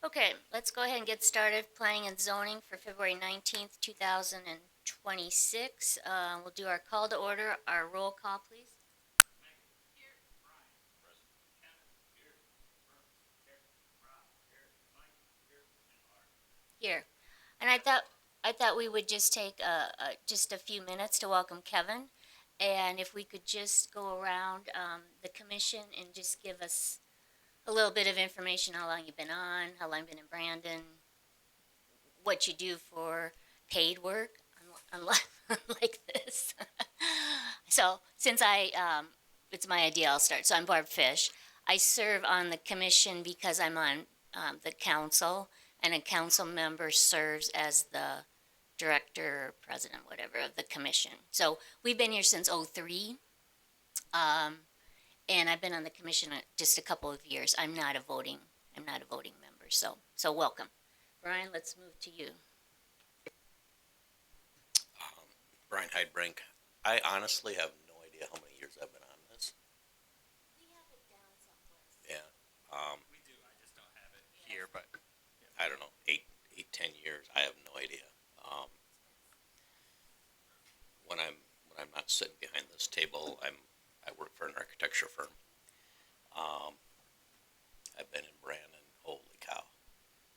Okay, let's go ahead and get started. Planning and zoning for February 19th, 2026. We'll do our call to order, our roll call, please. Here. And I thought we would just take just a few minutes to welcome Kevin. And if we could just go around the commission and just give us a little bit of information, how long you've been on, how long you've been in Brandon, what you do for paid work, unlike this. So since it's my idea, I'll start. So I'm Barb Fish. I serve on the commission because I'm on the council, and a council member serves as the director, or president, whatever, of the commission. So we've been here since '03, and I've been on the commission just a couple of years. I'm not a voting member. So welcome, Brian. Let's move to you. Brian Heidbrink. I honestly have no idea how many years I've been on this. We have it down someplace. Yeah, We do. I just don't have it here, but I don't know, 10 years. I have no idea. Um, when I'm not sitting behind this table, I work for an architecture firm. Um, I've been in Brandon. Holy cow!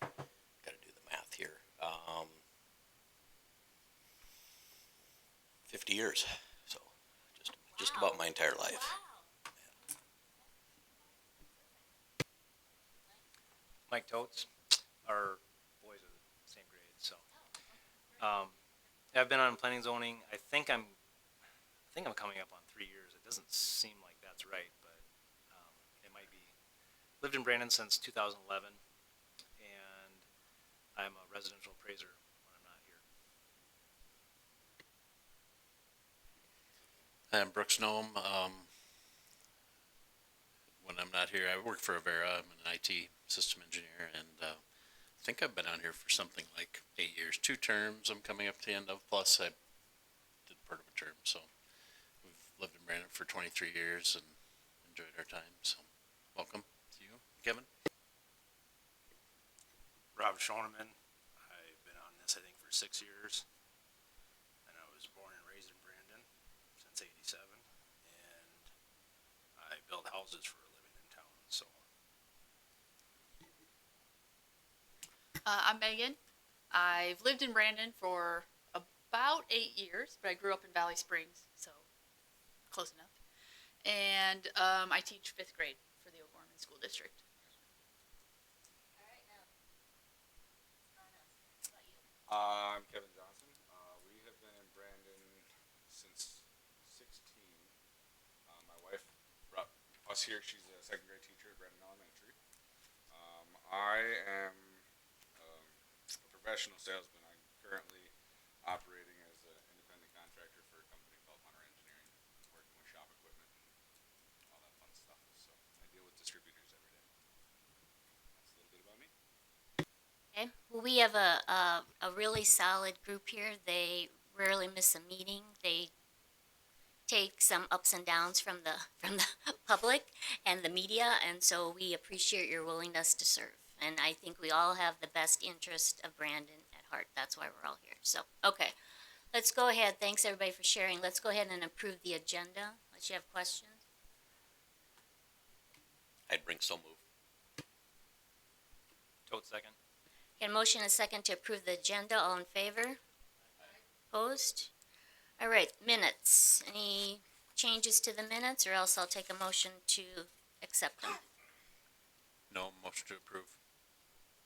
Got to do the math here. 50 years. So just Wow. about my entire life. Wow. Mike Totes, our boys are the same grade, so yeah, I've been on planning and zoning. I think I'm coming up on 3 years. It doesn't seem like that's right, but it might be. Lived in Brandon since 2011, and I'm a residential appraiser when I'm not here. I'm Brooks Noem. When I'm not here, I work for Avera. I'm an IT system engineer, and I think I've been on here for something like 8 years. 2 terms I'm coming up to the end of, plus I did part of a term. So we've lived in Brandon for 23 years and enjoyed our time. So welcome to you, Kevin. Rob Schoeneman. I've been on this, I think, for 6 years. And I was born and raised in Brandon since '87. And I build houses for a living in town. So I'm Megan. I've lived in Brandon for about 8 years, but I grew up in Valley Springs, so close enough. And I teach fifth grade for the O'Gorman School District. All right, now. How about you? I'm Kevin Johnson. We have been in Brandon since 16. My wife brought us here. She's a second grade teacher at Brandon Elementary. I am a professional salesman. I'm currently operating as an independent contractor for a company called Hunter Engineering, working with shop equipment and all that fun stuff. So I deal with distributors every day. That's a little bit about me. Okay. Well, we have a really solid group here. They rarely miss a meeting. They take some ups and downs from the public and the media, and so we appreciate your willingness to serve. And I think we all have the best interest of Brandon at heart. That's why we're all here. So, okay, let's go ahead. Thanks everybody for sharing. Let's go ahead and approve the agenda. Unless you have questions. Heidbrink, so move. Totes second. Get a motion and a second to approve the agenda. All in favor? Opposed? All right, minutes. Any changes to the minutes, or else I'll take a motion to accept them. No motion to approve.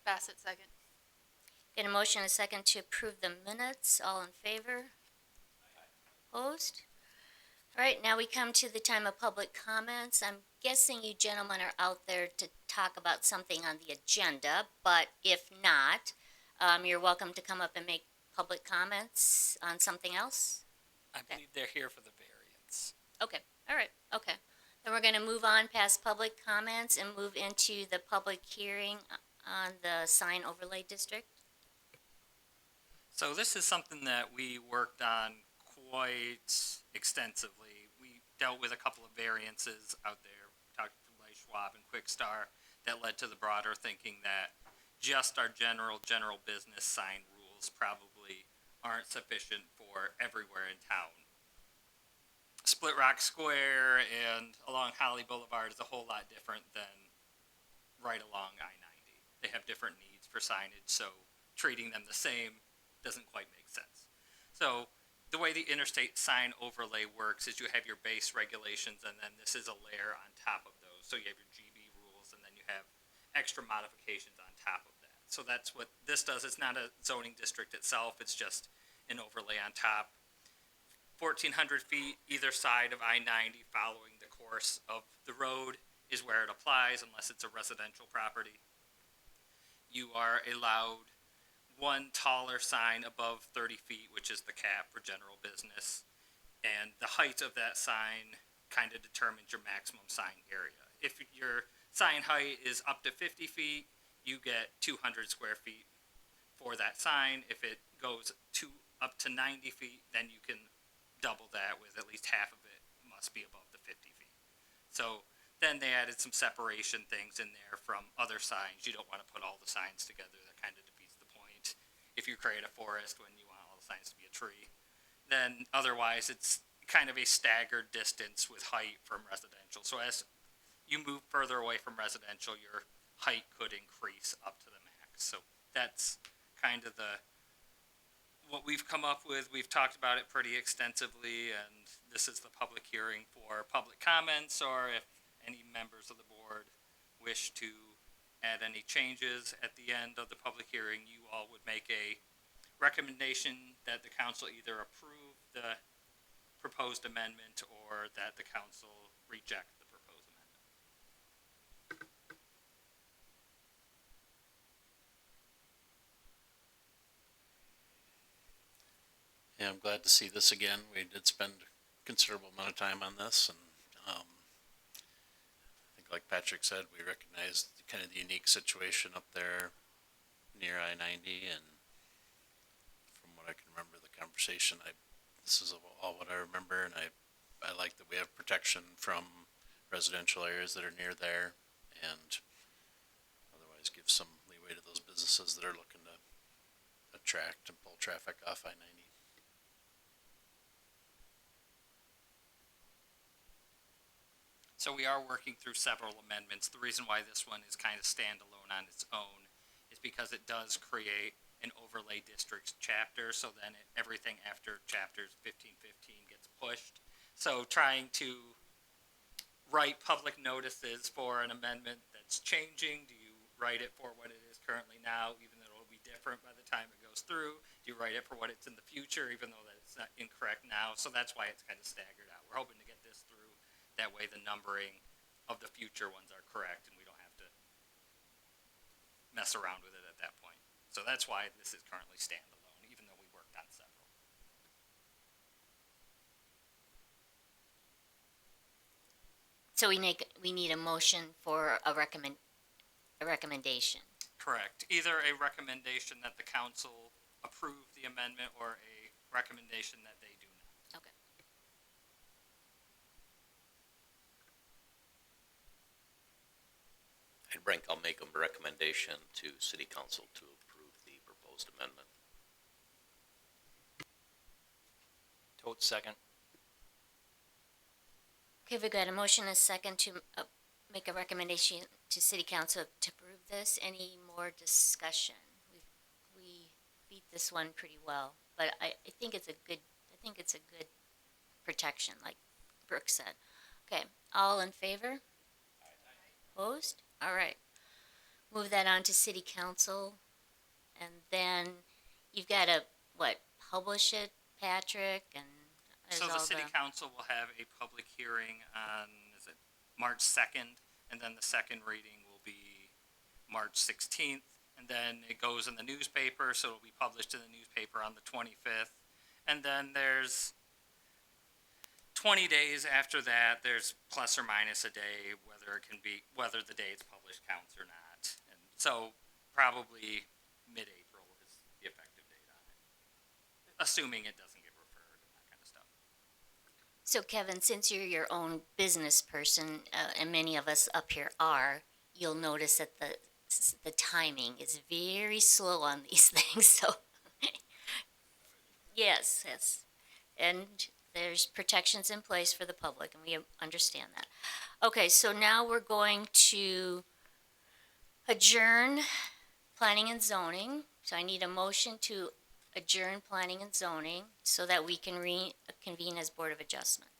Bassett, second. Get a motion and a second to approve the minutes. All in favor? Opposed? All right, now we come to the time of public comments. I'm guessing you gentlemen are out there to talk about something on the agenda, but if not, you're welcome to come up and make public comments on something else. I believe they're here for the variance. Okay, all right, okay. Then we're gonna move on past public comments and move into the public hearing on the sign overlay district. So this is something that we worked on quite extensively. We dealt with a couple of variances out there, talked to Schwab and Quickstar, that led to the broader thinking that just our general business sign rules probably aren't sufficient for everywhere in town. Split Rock Square and along Holly Boulevard is a whole lot different than right along I-90. They have different needs for signage, so treating them the same doesn't quite make sense. So the way the interstate sign overlay works is you have your base regulations, and then this is a layer on top of those. So you have your GB rules, and then you have extra modifications on top of that. So that's what this does. It's not a zoning district itself. It's just an overlay on top. 1,400 feet either side of I-90 following the course of the road is where it applies, unless it's a residential property. You are allowed one taller sign above 30 feet, which is the cap for general business. And the height of that sign kind of determines your maximum sign area. If your sign height is up to 50 feet, you get 200 square feet for that sign. If it goes up to 90 feet, then you can double that, with at least half of it must be above the 50 feet. So then they added some separation things in there from other signs. You don't want to put all the signs together. That kind of defeats the point. If you create a forest when you want all the signs to be a tree, then otherwise it's kind of a staggered distance with height from residential. So as you move further away from residential, your height could increase up to the max. So that's kind of what we've come up with. We've talked about it pretty extensively, and this is the public hearing for public comments, or if any members of the board wish to add any changes at the end of the public hearing, you all would make a recommendation that the council either approve the proposed amendment or that the council reject the proposed amendment. Yeah, I'm glad to see this again. We did spend a considerable amount of time on this, and I think, like Patrick said, we recognize kind of the unique situation up there near I-90, and from what I can remember the conversation, this is all what I remember, and I like that we have protection from residential areas that are near there, and otherwise give some leeway to those businesses that are looking to attract and pull traffic off I-90. So we are working through several amendments. The reason why this one is kind of standalone on its own is because it does create an overlay districts chapter, so then everything after chapters 15-15 gets pushed. So trying to write public notices for an amendment that's changing, do you write it for what it is currently now, even though it'll be different by the time it goes through? Do you write it for what it's in the future, even though that it's not incorrect now? So that's why it's kind of staggered out. We're hoping to get this through. That way the numbering of the future ones are correct, and we don't have to mess around with it at that point. So that's why this is currently standalone, even though we worked on several. So we need a motion for a recommendation. Correct. Either a recommendation that the council approve the amendment or a recommendation that they do not. Okay. And Brink, I'll make a recommendation to city council to approve the proposed amendment. Totes second. Okay, we've got a motion and a second to make a recommendation to city council to approve this. Any more discussion? We beat this one pretty well, but I think it's a good protection, like Brooke said. Okay, all in favor? Opposed? All right. Move that on to city council, and then you've got to publish it, Patrick, and So the city council will have a public hearing on, is it March 2nd? And then the second reading will be March 16th. And then it goes in the newspaper, so it'll be published in the newspaper on the 25th. And then there's 20 days after that, there's plus or minus a day, whether the day it's published counts or not. And so probably mid-April is the effective date on it, assuming it doesn't get referred and that kind of stuff. So Kevin, since you're your own business person, and many of us up here are, you'll notice that the the timing is very slow on these things, so. Yes, yes. And there's protections in place for the public, and we understand that. Okay, so now we're going to adjourn planning and zoning. So I need a motion to adjourn planning and zoning so that we can reconvene as Board of Adjustment.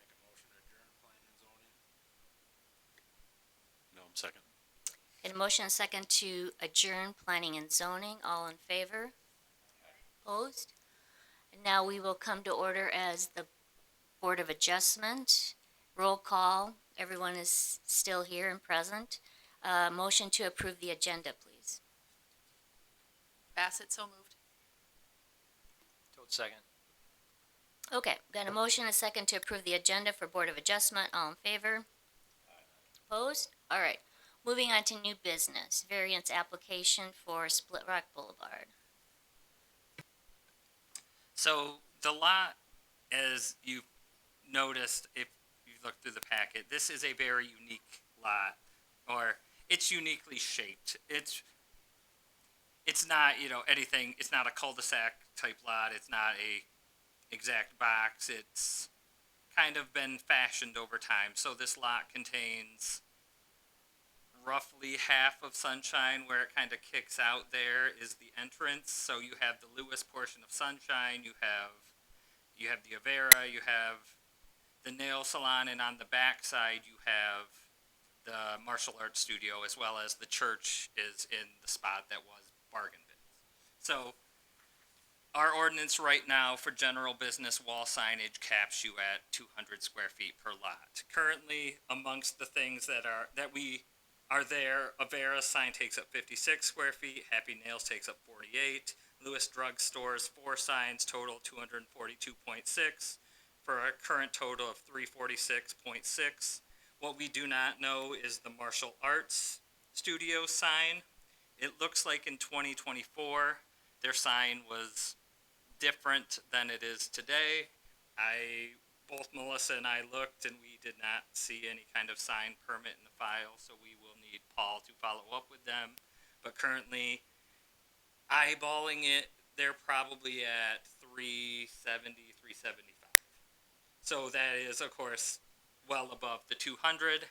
Make a motion to adjourn planning and zoning. No, I'm second. And a motion and a second to adjourn planning and zoning. All in favor? Opposed? And now we will come to order as the Board of Adjustment. Roll call. Everyone is still here and present. Motion to approve the agenda, please. Bassett, so moved. Toad second. Okay, got a motion and a second to approve the agenda for Board of Adjustment. All in favor? Opposed? All right. Moving on to new business. Variance application for Split Rock Boulevard. So the lot, as you've noticed, if you look through the packet, this is a very unique lot, or it's uniquely shaped. It's not, anything. It's not a cul-de-sac type lot. It's not a exact box. It's kind of been fashioned over time. So this lot contains roughly half of Sunshine. Where it kind of kicks out there is the entrance. So you have the Lewis portion of Sunshine. You have the Avera. You have the nail salon, and on the back side you have the martial arts studio, as well as the church is in the spot that was bargain bins. So our ordinance right now for general business wall signage caps you at 200 square feet per lot. Currently, amongst the things that we are there, Avera sign takes up 56 square feet, Happy Nails takes up 48, Lewis Drug Store's 4 signs total 242.6, for a current total of 346.6. What we do not know is the martial arts studio sign. It looks like in 2024, their sign was different than it is today. Both Melissa and I looked, and we did not see any kind of sign permit in the file, so we will need Paul to follow up with them. But currently, eyeballing it, they're probably at 370, 375. So that is, of course, well above the 200.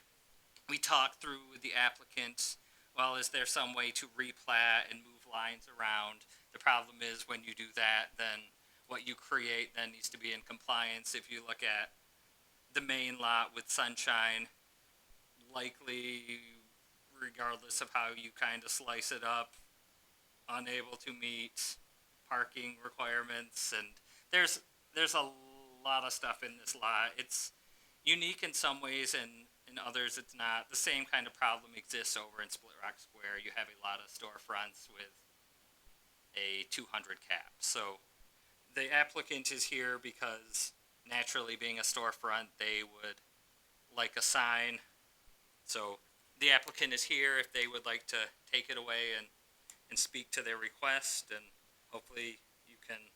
We talked through with the applicant, well, is there some way to replat and move lines around? The problem is when you do that, then what you create then needs to be in compliance. If you look at the main lot with Sunshine, likely, regardless of how you kind of slice it up, unable to meet parking requirements, and there's a lot of stuff in this lot. It's unique in some ways, and in others it's not. The same kind of problem exists over in Split Rock Square. You have a lot of storefronts with a 200 cap. So the applicant is here because naturally, being a storefront, they would like a sign. So the applicant is here if they would like to take it away and speak to their request, and hopefully you can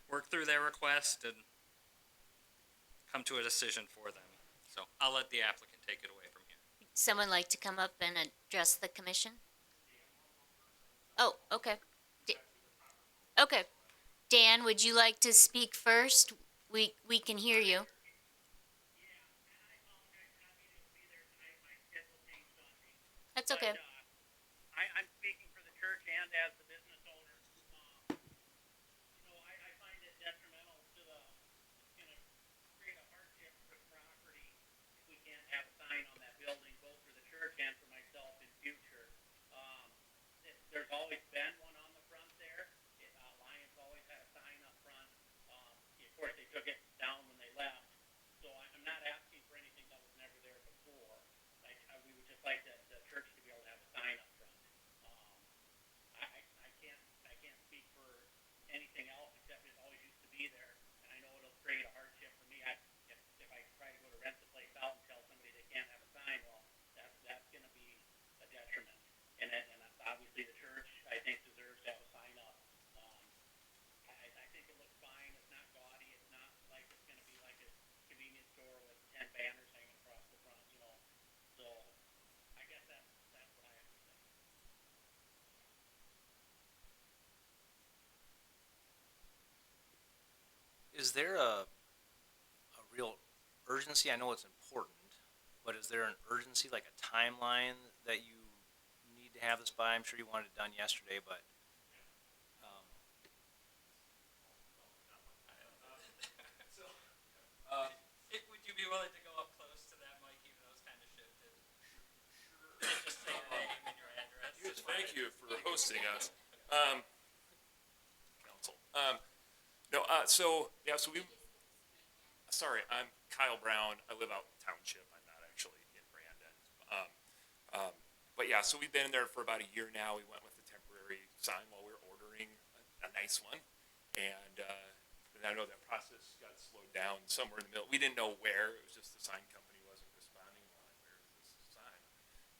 work through their request and come to a decision for them. So I'll let the applicant take it away from here. Someone like to come up and address the commission? Oh, okay. Okay. Dan, would you like to speak first? We can hear you. That's okay. I'm speaking for the church and as the business owner. I find it detrimental to it's going to create a hardship for the property if we can't have a sign on that building, both for the church and for myself in future. There's always been one on the front there. Lions always had a sign up front. Of course, they took it down when they left. is there a real urgency? I know it's important, but is there an urgency, like a timeline that you need to have this by? I'm sure you wanted it done yesterday, but, um, Would you be willing to go up close to that mic, even though it's kind of shifted? And just say your name and your address. Yes, thank you for hosting us. Council. So we, sorry, I'm Kyle Brown. I live out in township. I'm not actually in Brandon. But yeah, so we've been there for about a year now. We went with a temporary sign while we were ordering a nice one. And I know that process got slowed down somewhere in the middle. We didn't know where. It was just the sign company wasn't responding. We're like, where is this sign?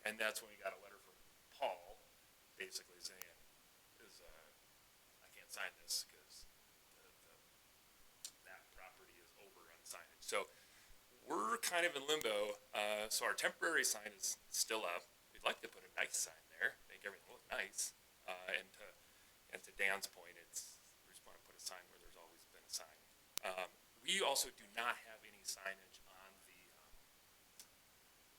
And that's when we got a letter from Paul, basically saying, I can't sign this because that property is over on signage. So we're kind of in limbo. So our temporary sign is still up. We'd like to put a nice sign there, make everything look nice. And to Dan's point, we just want to put a sign where there's always been a sign. We also do not have any signage on the,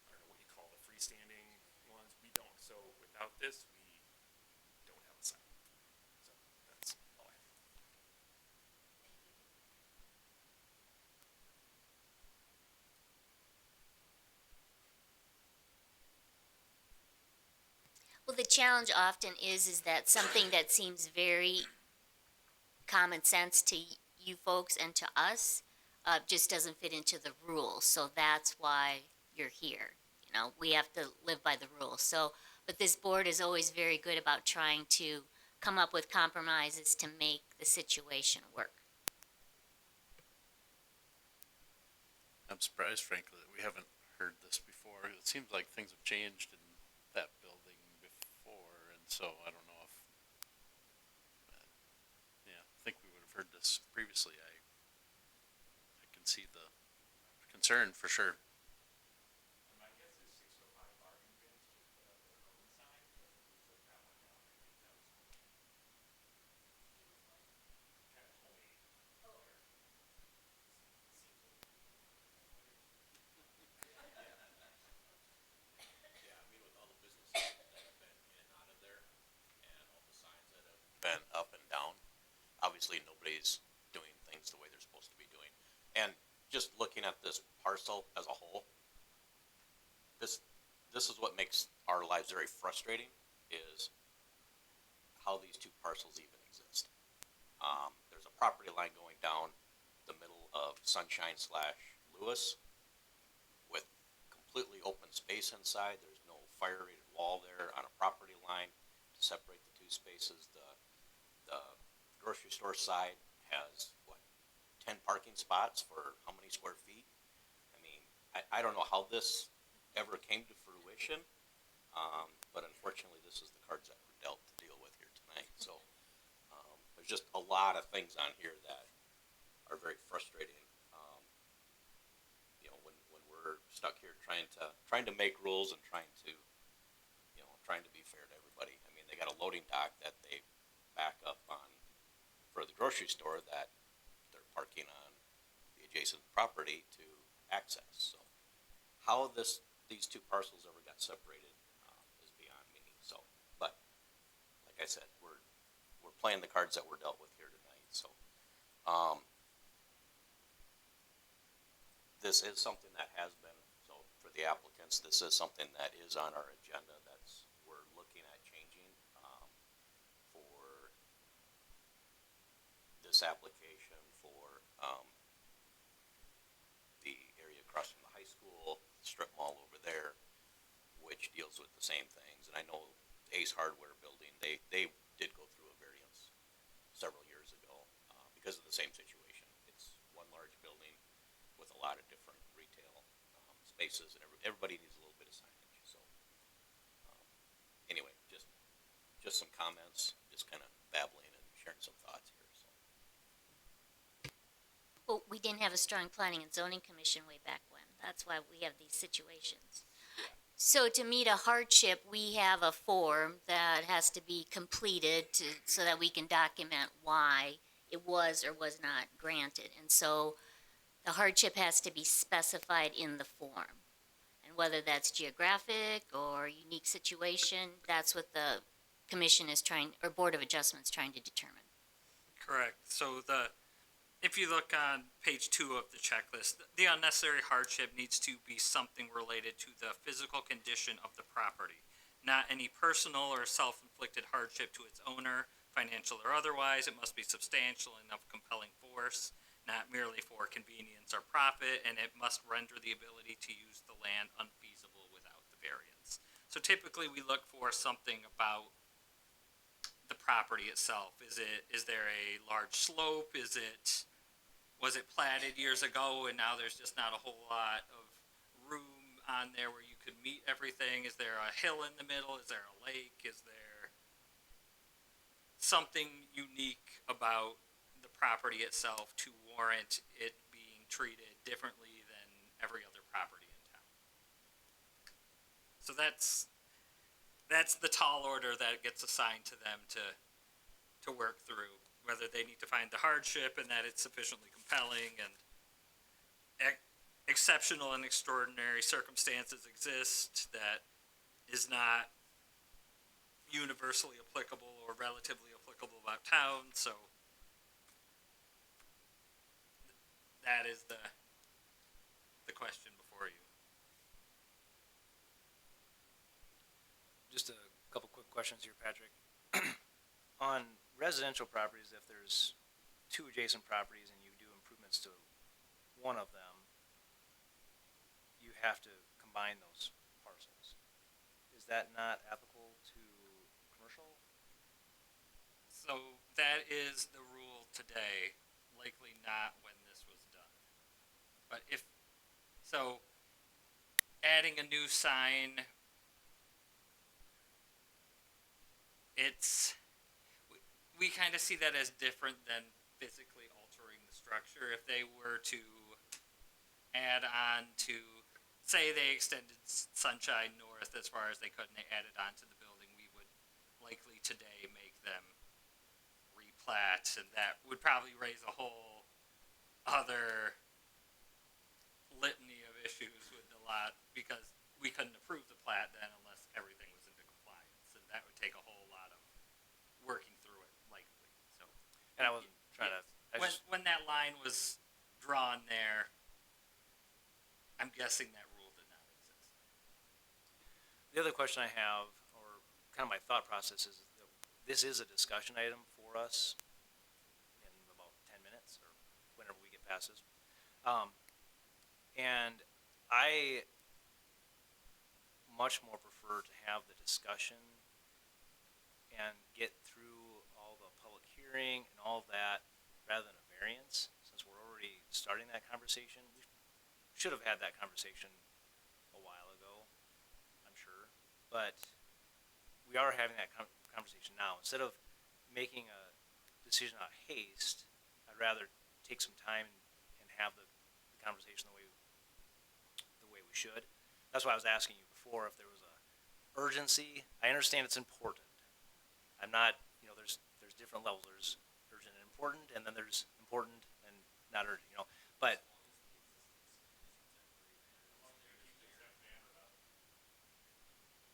I don't know what you call the freestanding ones. We don't. So without this, we don't have a sign. So that's all I have. Well, the challenge often is that something that seems very common sense to you folks and to us just doesn't fit into the rules. So that's why you're here. You know, we have to live by the rules. So, but this board is always very good about trying to come up with compromises to make the situation work. I'm surprised, frankly, that we haven't heard this before. It seems like things have changed in that building before, and so I don't know if, yeah, I think we would have heard this previously. I can see the concern for sure. My guess is 605 Bargain Bins just put up their own sign, but we took that one down. I think that was when kind of homemade. Yeah, I mean, with all the businesses that have been in and out of there and all the signs that have been up and down, obviously nobody's doing things the way they're supposed to be doing. And just looking at this parcel as a whole, this is what makes our lives very frustrating, is how these two parcels even exist. There's a property line going down the middle of Sunshine / Lewis with completely open space inside. There's no fire rated wall there on a property line to separate the two spaces. The grocery store side has, 10 parking spots for how many square feet? I mean, I don't know how this ever came to fruition, but unfortunately this is the cards that were dealt to deal with here tonight. So there's just a lot of things on here that are very frustrating. You know, when we're stuck here trying to make rules and trying to be fair to everybody. I mean, they got a loading dock that they back up on for the grocery store that they're parking on the adjacent property to access. So how these two parcels ever got separated is beyond me. So, but like I said, we're playing the cards that were dealt with here tonight. So this is something that has been, so for the applicants, this is something that is on our agenda we're looking at changing for this application for the area across from the high school, strip mall over there, which deals with the same things. And I know Ace Hardware building, they did go through a variance several years ago because of the same situation. It's one large building with a lot of different retail spaces, and everybody needs a little bit of signage. So anyway, just some comments, just kind of babbling and sharing some thoughts here. So. Well, we didn't have a strong planning and zoning commission way back when. That's why we have these situations. So to meet a hardship, we have a form that has to be completed so that we can document why it was or was not granted. And so the hardship has to be specified in the form. And whether that's geographic or unique situation, that's what the commission is trying, or Board of Adjustments trying to determine. Correct. So if you look on page 2 of the checklist, the unnecessary hardship needs to be something related to the physical condition of the property, not any personal or self-inflicted hardship to its owner, financial or otherwise. It must be substantial and of compelling force, not merely for convenience or profit, and it must render the ability to use the land unfeasible without the variance. So typically we look for something about the property itself. Is there a large slope? Was it platted years ago and now there's just not a whole lot of room on there where you could meet everything? Is there a hill in the middle? Is there a lake? Is there something unique about the property itself to warrant it being treated differently than every other property in town? So that's the tall order that gets assigned to them to work through, whether they need to find the hardship and that it's sufficiently compelling and exceptional and extraordinary circumstances exist that is not universally applicable or relatively applicable about town. So that is the question before you. Just a couple quick questions here, Patrick. On residential properties, if there's two adjacent properties and you do improvements to one of them, you have to combine those parcels. Is that not applicable to commercial? So that is the rule today, likely not when this was done. But adding a new sign, we kind of see that as different than physically altering the structure. If they were to add on to, say they extended Sunshine North as far as they could and they added on to the building, we would likely today make them replat, and that would probably raise a whole other litany of issues with the lot, because we couldn't approve the plat then unless everything was into compliance, and that would take a whole lot of working through it likely. So, And I wasn't trying to. when that line was drawn there, I'm guessing that rule did not exist. The other question I have, or kind of my thought process, is that this is a discussion item for us in about 10 minutes or whenever we get past this. And I much more prefer to have the discussion and get through all the public hearing and all of that rather than a variance, since we're already starting that conversation. We should have had that conversation a while ago, I'm sure, but we are having that conversation now. Instead of making a decision out of haste, I'd rather take some time and have the conversation the way we should. That's why I was asking you before if there was a urgency. I understand it's important. I'm not, there's different levels. There's urgent and important, and then there's important and not urgent, but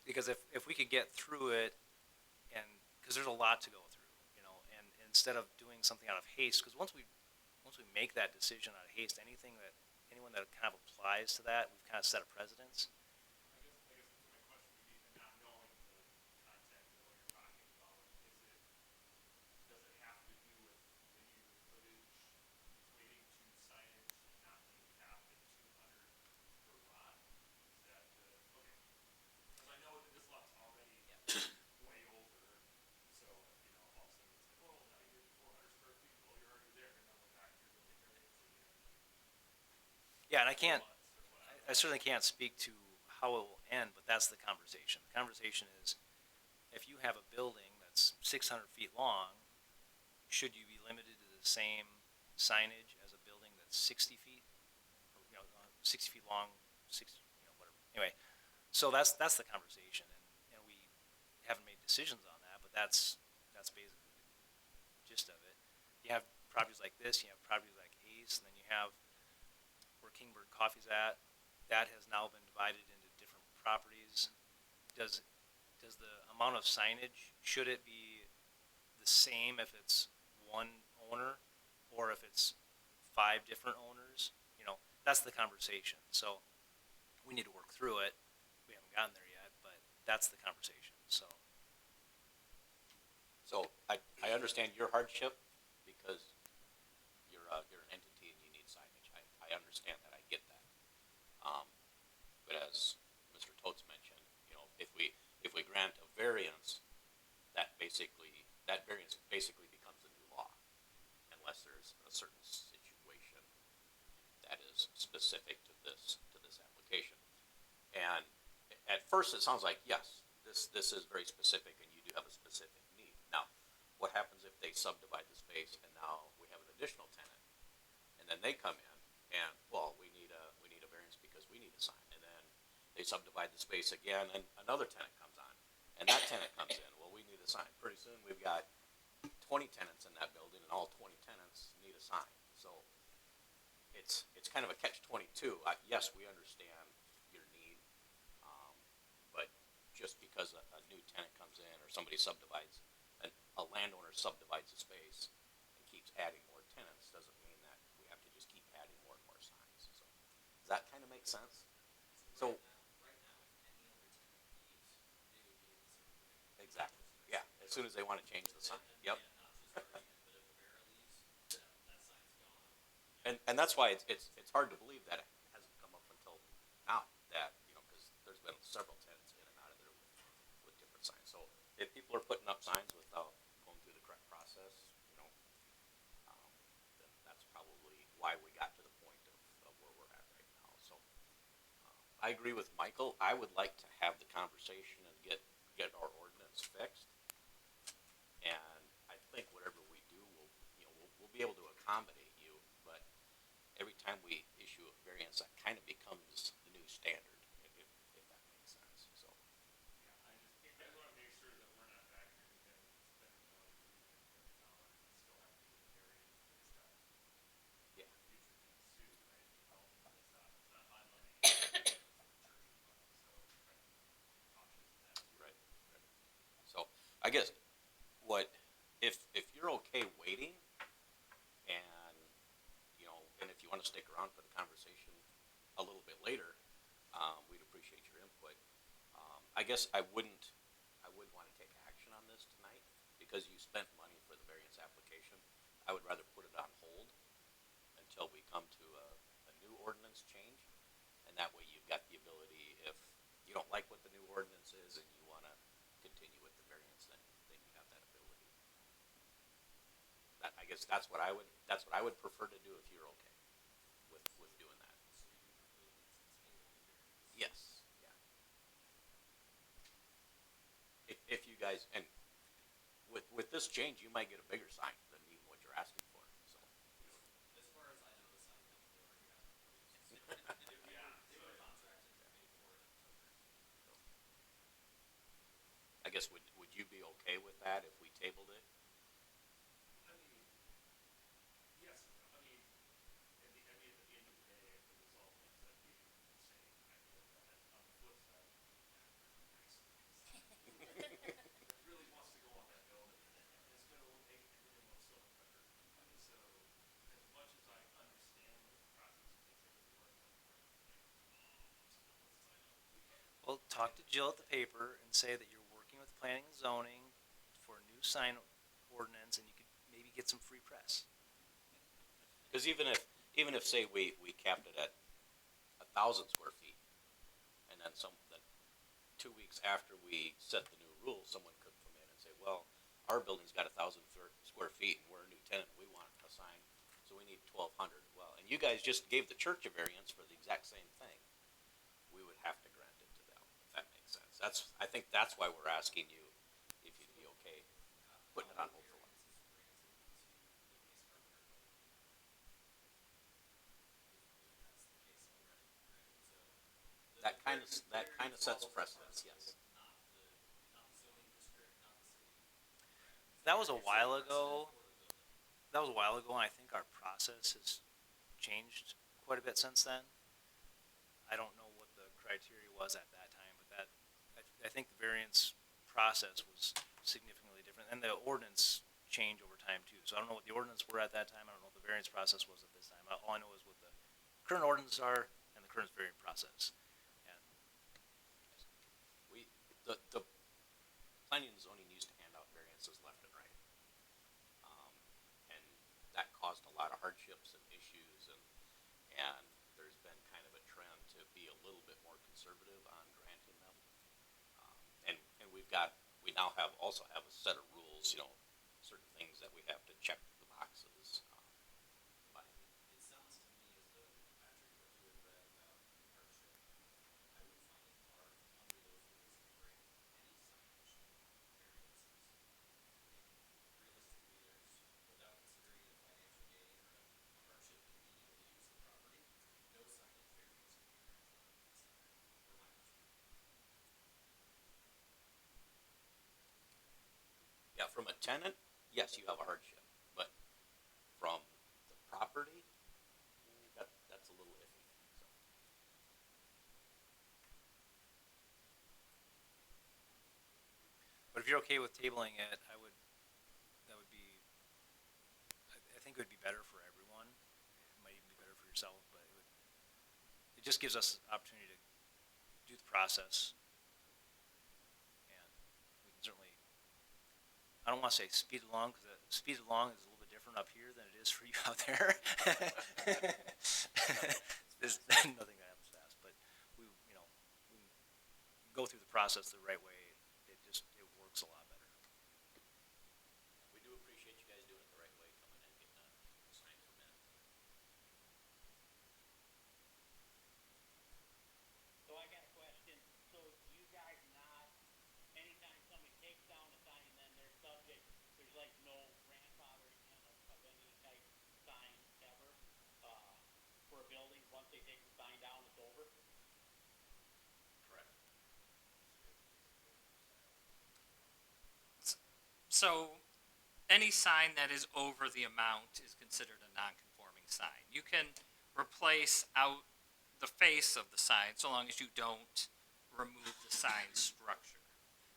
because if we could get through it, and because there's a lot to go through, and instead of doing something out of haste, because once we make that decision out of haste, anyone that kind of applies to that, we've kind of set a precedence. I guess my question would be, not knowing the context of what you're talking about, does it have to do with linear footage equating to signage and not being capped at 200 per lot? Is that okay? Because I know that this lot's already way over, so all of a sudden it's like, well, now you're 400 square feet, well, you're already there, and now we're back here building variance again. Yeah, and I certainly can't speak to how it will end, but that's the conversation. The conversation is, if you have a building that's 600 feet long, should you be limited to the same signage as a building that's 60 feet, or 60 feet long, 60, whatever. Anyway, so that's the conversation, and we haven't made decisions on that, but that's basically the gist of it. You have properties like this, you have properties like Ace, and then you have where Kingbird Coffee's at. That has now been divided into different properties. Does the amount of signage, should it be the same if it's one owner or if it's 5 different owners? You know, that's the conversation. So we need to work through it. We haven't gotten there yet, but that's the conversation. So So I understand your hardship because you're an entity and you need signage. I understand that. I get that. But as Mr. Totes mentioned, you know, if we grant a variance, that variance basically becomes a new law, unless there's a certain situation that is specific to this application. And at first, it sounds like yes, this is very specific, and you do have a specific need. Now, what happens if they subdivide the space and now we have an additional tenant, and then they come in and well, we need a variance because we need a sign, and then they subdivide the space again, and another tenant comes on, and that tenant comes in. Well, we need a sign. Pretty soon, we've got 20 tenants in that building, and all 20 tenants need a sign. So it's kind of a catch-22. Yes, we understand your need, but just because a new tenant comes in or somebody subdivides, a landowner subdivides a space and keeps adding more tenants, doesn't mean that we have to just keep adding more and more signs. So does that kind of make sense? So exactly, yeah. As soon as they want to change the sign, yep. And that's why it's hard to believe that it hasn't come up until now. That because there's been several tenants in and out of there with different signs. So if people are putting up signs without going through the correct process, then that's probably why we got to the point of where we're at right now. So I agree with Michael. I would like to have the conversation and get our ordinance fixed. And I think whatever we do, we'll be able to accommodate you. But every time we issue a variance, that kind of becomes the new standard, if that makes sense. So I want to make sure that we're not factoring in spending money for even $10,000 and still have to get a variance based on yeah, future things too, right? It's not my money, it's the church's money, so try to be cautious of that too. right. So I guess if you're okay waiting, and and if you want to stick around for the conversation a little bit later, we'd appreciate your input. I guess I wouldn't want to take action on this tonight because you spent money for the variance application. I would rather put it on hold until we come to a new ordinance change, and that way you've got the ability, if you don't like what the new ordinance is and you want to continue with the variance, then you have that ability. I guess that's what I would prefer to do if you're okay with doing that. Yes, yeah. If you guys, and with this change, you might get a bigger sign than even what you're asking for. So As far as I know, the sign company already has it produced. They were contracted to pay for it. I guess would you be okay with that if we tabled it? I mean, yes and no. I mean, at the end of the day, if the result ends up being the same, I get that. On the flip side, that really wants to go on that building, and it's going to make everything look so much better. So, as much as I understand what the process takes every work, well, talk to Jill at the paper and say that you're working with planning and zoning for a new sign ordinance, and you could maybe get some free press. Because even if say we capped it at 1,000 square feet, and then 2 weeks after we set the new rules, someone could come in and say, well, our building's got 1,000 square feet and we're a new tenant, we want a sign, so we need 1,200. Well, and you guys just gave the church a variance for the exact same thing. We would have to grant it to them, if that makes sense. I think that's why we're asking you if you'd be okay putting it on hold for a while. That kind of sets precedence, yes. That was a while ago. that was a while ago, and I think our process has changed quite a bit since then. I don't know what the criteria was at that time, but I think the variance process was significantly different, and the ordinance changed over time too. So I don't know what the ordinance were at that time. I don't know what the variance process was at this time. All I know is what the current ordinances are and the current variance process. And The planning and zoning used to hand out variances left and right. And that caused a lot of hardships and issues, and there's been kind of a trend to be a little bit more conservative on granting them. And we now also have a set of rules, certain things that we have to check the boxes. By. It sounds to me as though, Patrick, what you had read about hardship, I would find it hard under those rules to grant any signage variances. Realistically, there's, without considering the financial gain or a hardship in being able to use the property, no signage variance can be granted under that scenario, from my perspective. Yeah, from a tenant, yes, you have a hardship, but from the property, that's a little iffy. So. but if you're okay with tabling it, I think it would be better for everyone. It might even be better for yourself, but it just gives us the opportunity to do the process. And we can certainly, I don't want to say speed along, because speed along is a little bit different up here than it is for you out there. There's nothing that happens fast, but we can go through the process the right way. It works a lot better. We do appreciate you guys doing it the right way, coming in, getting a sign permit. So I got a question. So do you guys not, anytime somebody takes down a sign, then they're subject, there's like no grandfathering in of any type sign ever, for a building, once they take the sign down, it's over? Correct. So, any sign that is over the amount is considered a non-conforming sign. You can replace out the face of the sign so long as you don't remove the sign structure.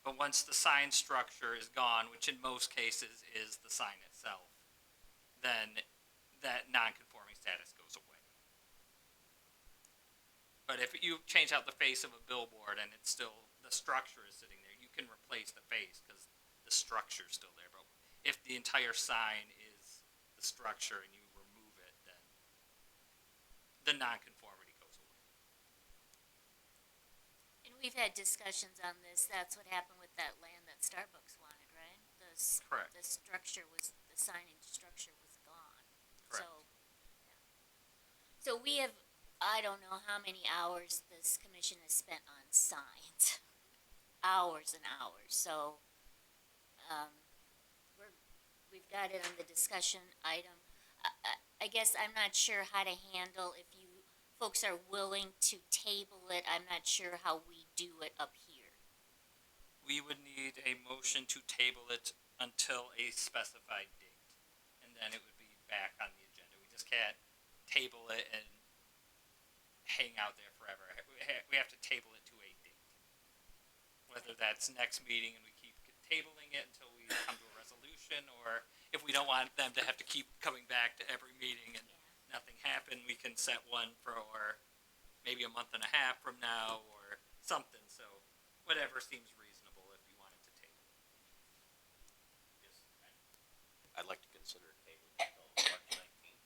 But once the sign structure is gone, which in most cases is the sign itself, then that non-conforming status goes away. But if you change out the face of a billboard and it's still, the structure is sitting there, you can replace the face because the structure is still there. But if the entire sign is the structure and you remove it, then the nonconformity goes away. And we've had discussions on this. That's what happened with that land that Starbucks wanted, right? Correct. The signage structure was gone. Correct. So, yeah. So we have, I don't know how many hours this commission has spent on signs. Hours and hours. So, we've got it on the discussion item. I guess I'm not sure how to handle if you folks are willing to table it. I'm not sure how we do it up here. We would need a motion to table it until a specified date. And then it would be back on the agenda. We just can't table it and hang out there forever. We have to table it to a date. Whether that's next meeting and we keep tabling it until we come to a resolution, or if we don't want them to have to keep coming back to every meeting and nothing happened, we can set one for maybe a month and a half from now or something. So whatever seems reasonable if you wanted to table it. Yes. I'd like to consider tabling until March 19th.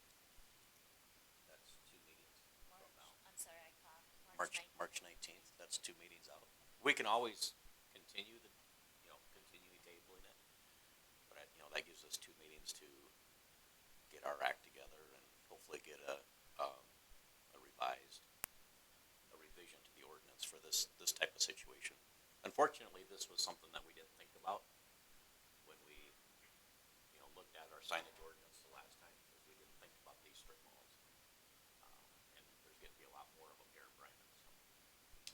That's 2 meetings from now. I'm sorry, I coughed. March 19th, that's 2 meetings out. We can always continue tabling it, but that gives us 2 meetings to get our act together and hopefully get a revision to the ordinance for this type of situation. Unfortunately, this was something that we didn't think about when we looked at our signage ordinance the last time, because we didn't think about these strip malls. And there's going to be a lot more of them here in Brandon.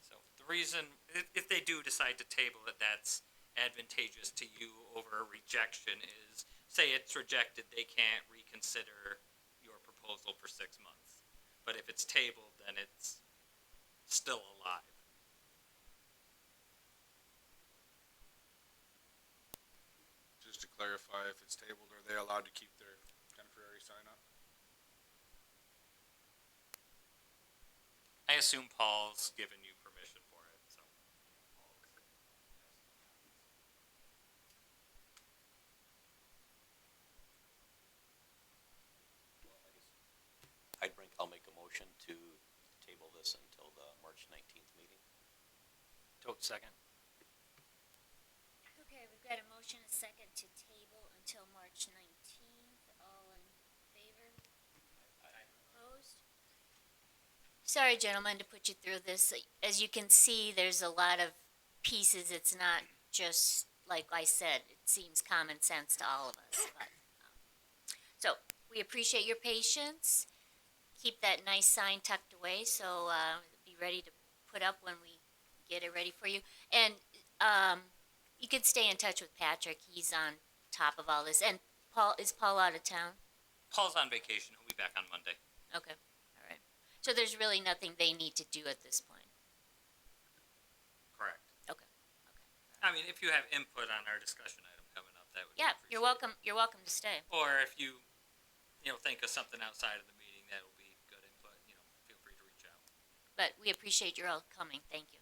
So the reason, if they do decide to table it, that's advantageous to you over a rejection is say it's rejected, they can't reconsider your proposal for 6 months. But if it's tabled, then it's still alive. Just to clarify, if it's tabled, are they allowed to keep their temporary sign up? I assume Paul's given you permission for it, so. I'll make a motion to table this until the March 19th meeting. Tote second. Okay, we've got a motion, a second to table until March 19th. All in favor? Opposed? Sorry, gentlemen, to put you through this. As you can see, there's a lot of pieces. It's not just, like I said, it seems common sense to all of us. But, so, we appreciate your patience. Keep that nice sign tucked away, so be ready to put up when we get it ready for you. And you can stay in touch with Patrick. He's on top of all this. And is Paul out of town? Paul's on vacation. He'll be back on Monday. Okay, all right. So there's really nothing they need to do at this point. Correct. Okay. I mean, if you have input on our discussion item coming up, that would be Yeah, you're appreciated. welcome. You're welcome to stay. Or if you think of something outside of the meeting that will be good input, feel free to reach out. But we appreciate your all coming. Thank you.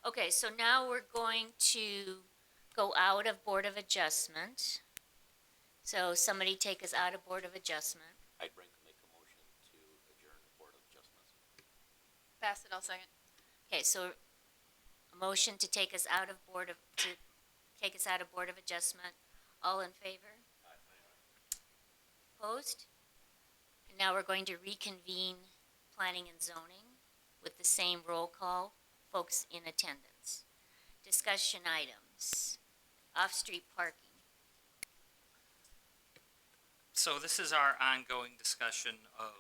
Okay, so now we're going to go out of Board of Adjustment. So somebody take us out of Board of Adjustment. I'd make a motion to adjourn the Board of Adjustments. Bassett, I'll second. Okay, so a motion to take us out of Board of Adjustment. All in favor? Opposed? And now we're going to reconvene Planning and Zoning with the same roll call, folks in attendance. Discussion items, off-street parking. So this is our ongoing discussion of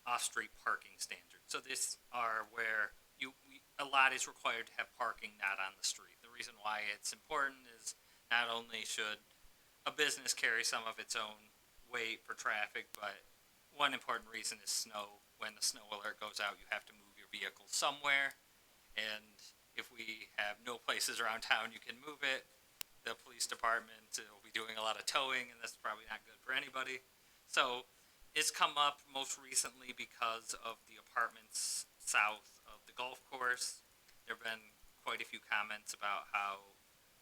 off-street parking standards. So this are where a lot is required to have parking not on the street. The reason why it's important is not only should a business carry some of its own weight for traffic, but one important reason is snow. When the snow alert goes out, you have to move your vehicle somewhere. And if we have no places around town you can move it, the police department will be doing a lot of towing, and that's probably not good for anybody. So it's come up most recently because of the apartments south of the golf course. There have been quite a few comments about how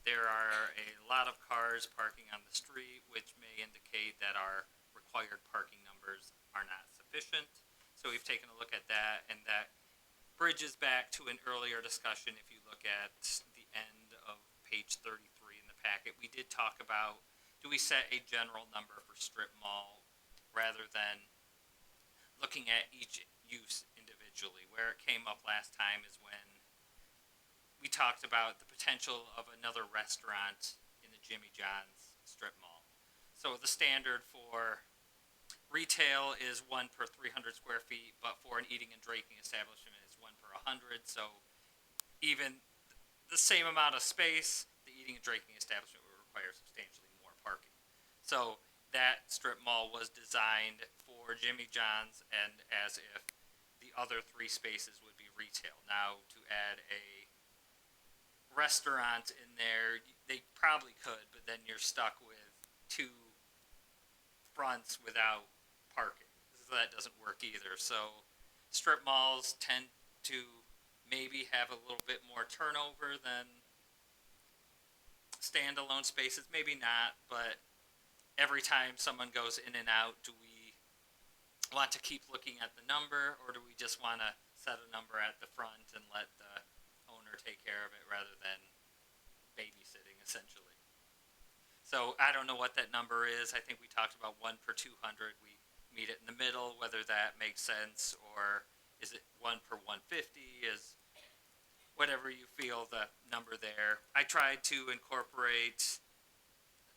there are a lot of cars parking on the street, which may indicate that our required parking numbers are not sufficient. So we've taken a look at that, and that bridges back to an earlier discussion. If you look at the end of page 33 in the packet, we did talk about, do we set a general number for strip mall rather than looking at each use individually? Where it came up last time is when we talked about the potential of another restaurant in the Jimmy John's strip mall. So the standard for retail is 1 per 300 square feet, but for an eating and drinking establishment is 1 per 100. So even the same amount of space, the eating and drinking establishment would require substantially more parking. So that strip mall was designed for Jimmy John's, and as if the other 3 spaces would be retail. Now, to add a restaurant in there, they probably could, but then you're stuck with 2 fronts without parking. So that doesn't work either. So strip malls tend to maybe have a little bit more turnover than standalone spaces. Maybe not, but every time someone goes in and out, do we want to keep looking at the number, or do we just want to set a number at the front and let the owner take care of it rather than babysitting, essentially? So I don't know what that number is. I think we talked about 1 per 200. We meet it in the middle, whether that makes sense, or is it 1 per 150? Is whatever you feel the number there. I tried to incorporate.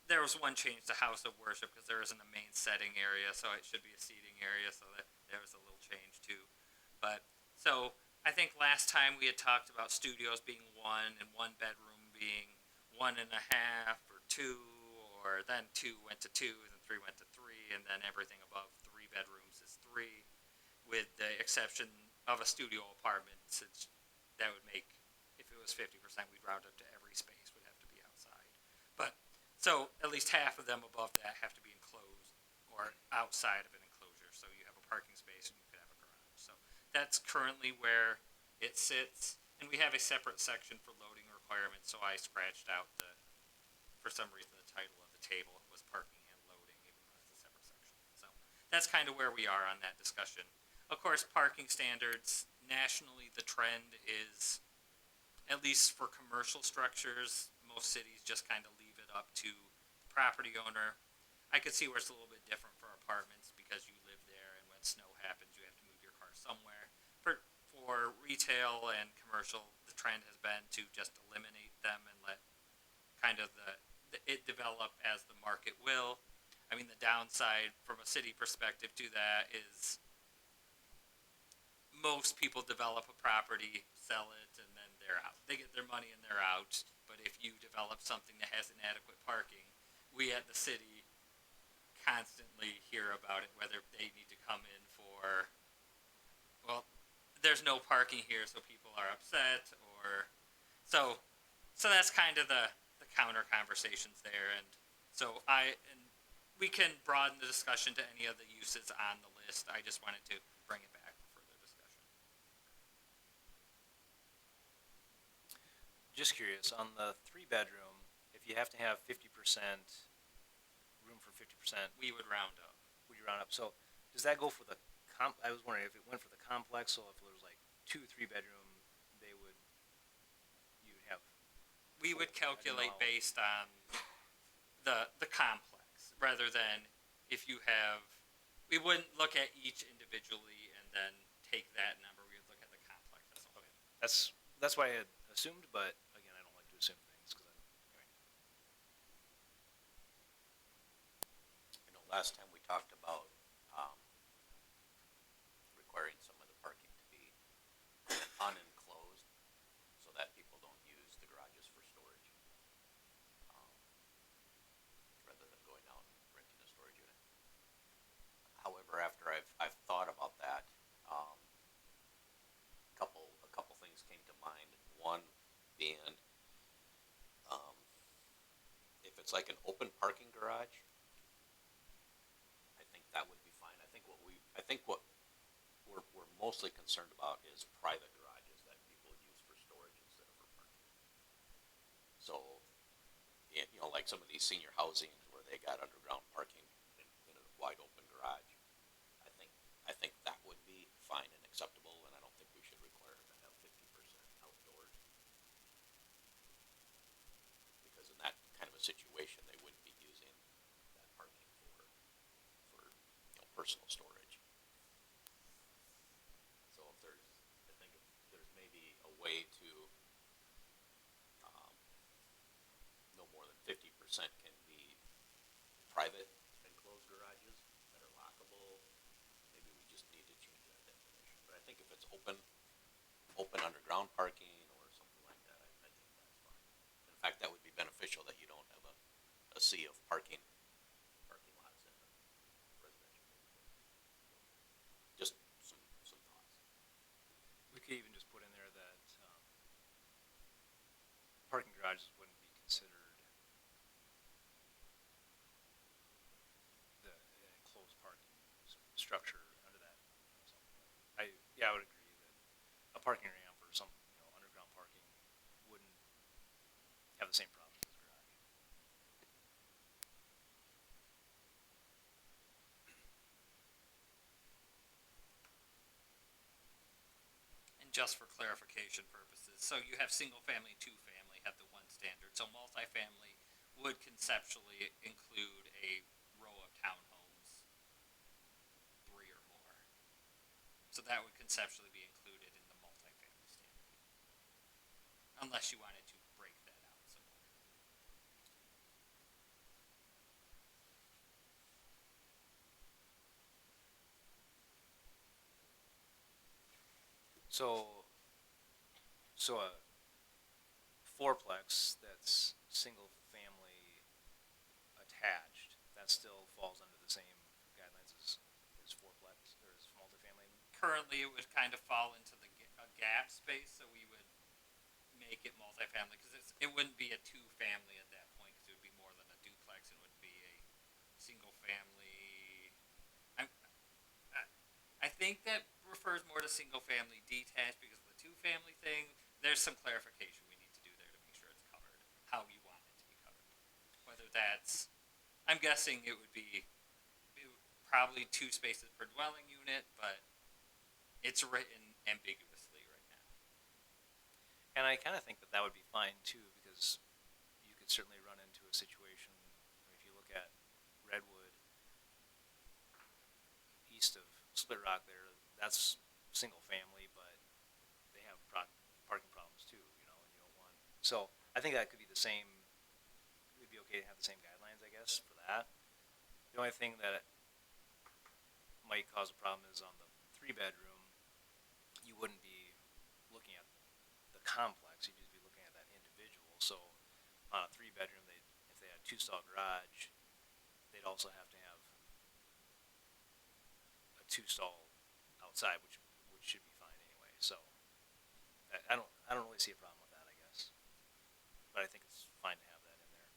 There was one change to House of Worship because there isn't a main setting area, so it should be a seating area. So that there was a little change too. But so I think last time we had talked about studios being 1 and 1 bedroom being 1.5 or 2, or or then 2 went to 2, and then 3 went to 3, and then everything above 3 bedrooms is 3, with the exception of a studio apartment, since that would make, if it was 50%, we'd round up to every space would have to be outside. But, so at least half of them above that have to be enclosed or outside of an enclosure, so you have a parking space and you could have a garage. So that's currently where it sits, and we have a separate section for loading requirements, so I scratched out for some reason, the title of the table was parking and loading, even though it's a separate section. So that's kind of where we are on that discussion. Of course, parking standards, nationally, the trend is, at least for commercial structures, most cities just kind of leave it up to the property owner. I could see where it's a little bit different for apartments because you live there, and when snow happens, you have to move your car somewhere. For retail and commercial, the trend has been to just eliminate them and let kind of it develop as the market will. I mean, the downside from a city perspective to that is most people develop a property, sell it, and then they're out. They get their money and they're out. But if you develop something that has inadequate parking, we at the city constantly hear about it, whether they need to come in for, well, there's no parking here, so people are upset, or so that's kind of the counter conversations there. And so we can broaden the discussion to any of the uses on the list. I just wanted to bring it back for further discussion. Just curious, on the 3-bedroom, if you have to have 50% room for 50%, We would round up. would you round up? So does that go for the I was wondering if it went for the complex, so if it was like 2 3-bedroom, you'd have. We would I don't calculate know. based on the complex, rather than if you have, we wouldn't look at each individually and then take that number. We would look at the complex as a whole. Okay. That's what I had assumed, but again, I don't like to assume things because anyway. Last time we talked about, requiring some of the parking to be unenclosed so that people don't use the garages for storage. Rather than going out and renting a storage unit. However, after I've thought about that, a couple things came to mind. One being, if it's like an open parking garage, I think that would be fine. I think what we're mostly concerned about is private garages that people use for storage instead of for parking. So, like some of these senior housings where they got underground parking in a wide open garage, I think that would be fine and acceptable, and I don't think we should require them to have 50% outdoors. Because in that kind of a situation, they wouldn't be using that parking for personal storage. So I think if there's maybe a way to, no more than 50% can be private enclosed garages that are lockable, maybe we just need to change that definition. But I think if it's open underground parking or something like that, I think that's fine. In fact, that would be beneficial that you don't have a sea of parking lots in a residential neighborhood. Just some thoughts. We could even just put in there that parking garages wouldn't be considered the enclosed parking structure under that. I would agree that a parking ramp or some underground parking wouldn't have the same problems as a garage. And just for clarification purposes, so you have single family, 2-family have the one standard. So multifamily would conceptually include a row of townhomes, 3 or more. So that would conceptually be included in the multifamily standard. Unless you wanted to break that out somewhere. So a fourplex that's single family attached that still falls under the same guidelines as fourplex or as multifamily? Currently, it would kind of fall into the a gap space, so we would make it multifamily because it wouldn't be a two-family at that point because it would be more than a duplex. It would be a single family. I'm, I think that refers more to single family detached because of the two-family thing. There's some clarification we need to do there to make sure it's covered how you want it to be covered. Whether that's, I'm guessing it would be probably 2 spaces per dwelling unit, but it's written ambiguously right now. And I kind of think that would be fine too, because you could certainly run into a situation. I mean, if you look at Redwood, east of Split Rock, that's single family, but they have parking problems too, you know, and you don't want. So I think that could be the same. It would be okay to have the same guidelines, I guess, for that. The only thing that might cause a problem is on the 3-bedroom. You wouldn't be looking at the complex, you'd just be looking at that individual. So on a 3-bedroom, if they had 2-stall garage, they'd also have to have a 2-stall outside, which should be fine anyway. So I don't really see a problem with that, I guess. But I think it's fine to have that in there.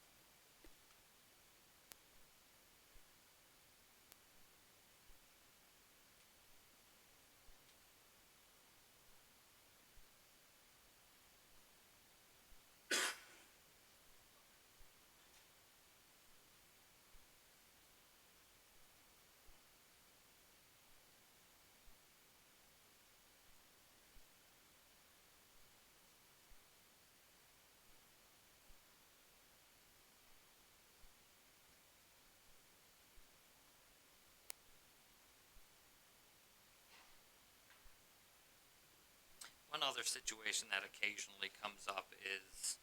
One other situation that occasionally comes up is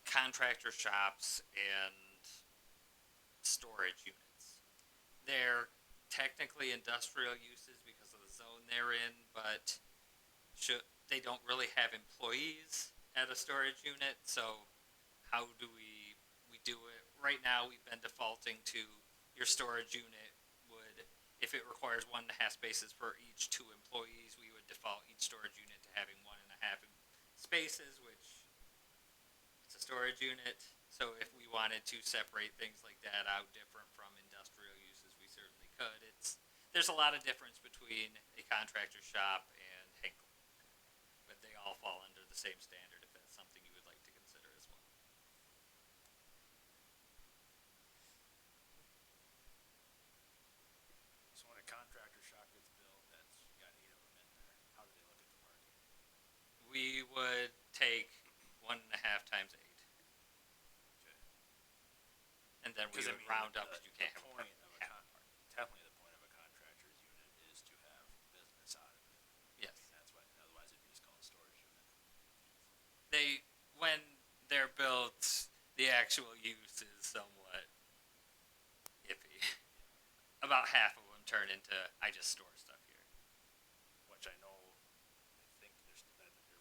contractor shops and storage units. They're technically industrial uses because of the zone they're in, but they don't really have employees at a storage unit. So how do we do it? Right now, we've been defaulting to your storage unit would, if it requires 1.5 spaces for each 2 employees, we would default each storage unit to having 1.5 spaces, which it's a storage unit. So if we wanted to separate things like that out different from industrial uses, we certainly could. There's a lot of difference between a contractor shop and Henkel, but they all fall under the same standard if that's something you would like to consider as well. So when a contractor shop gets built that's got 8 of them in there, how do they look at the parking? We would take 1.5 times 8. Okay. And then we 'Cause, I would mean, round up because you can't have point of a half con- definitely the point of a contractor's unit is to have business out of it. Yes. I mean, that's why, otherwise it'd be just called a storage unit. When they're built, the actual use is somewhat iffy. About half of them turn into I just store stuff here. Which I know, I think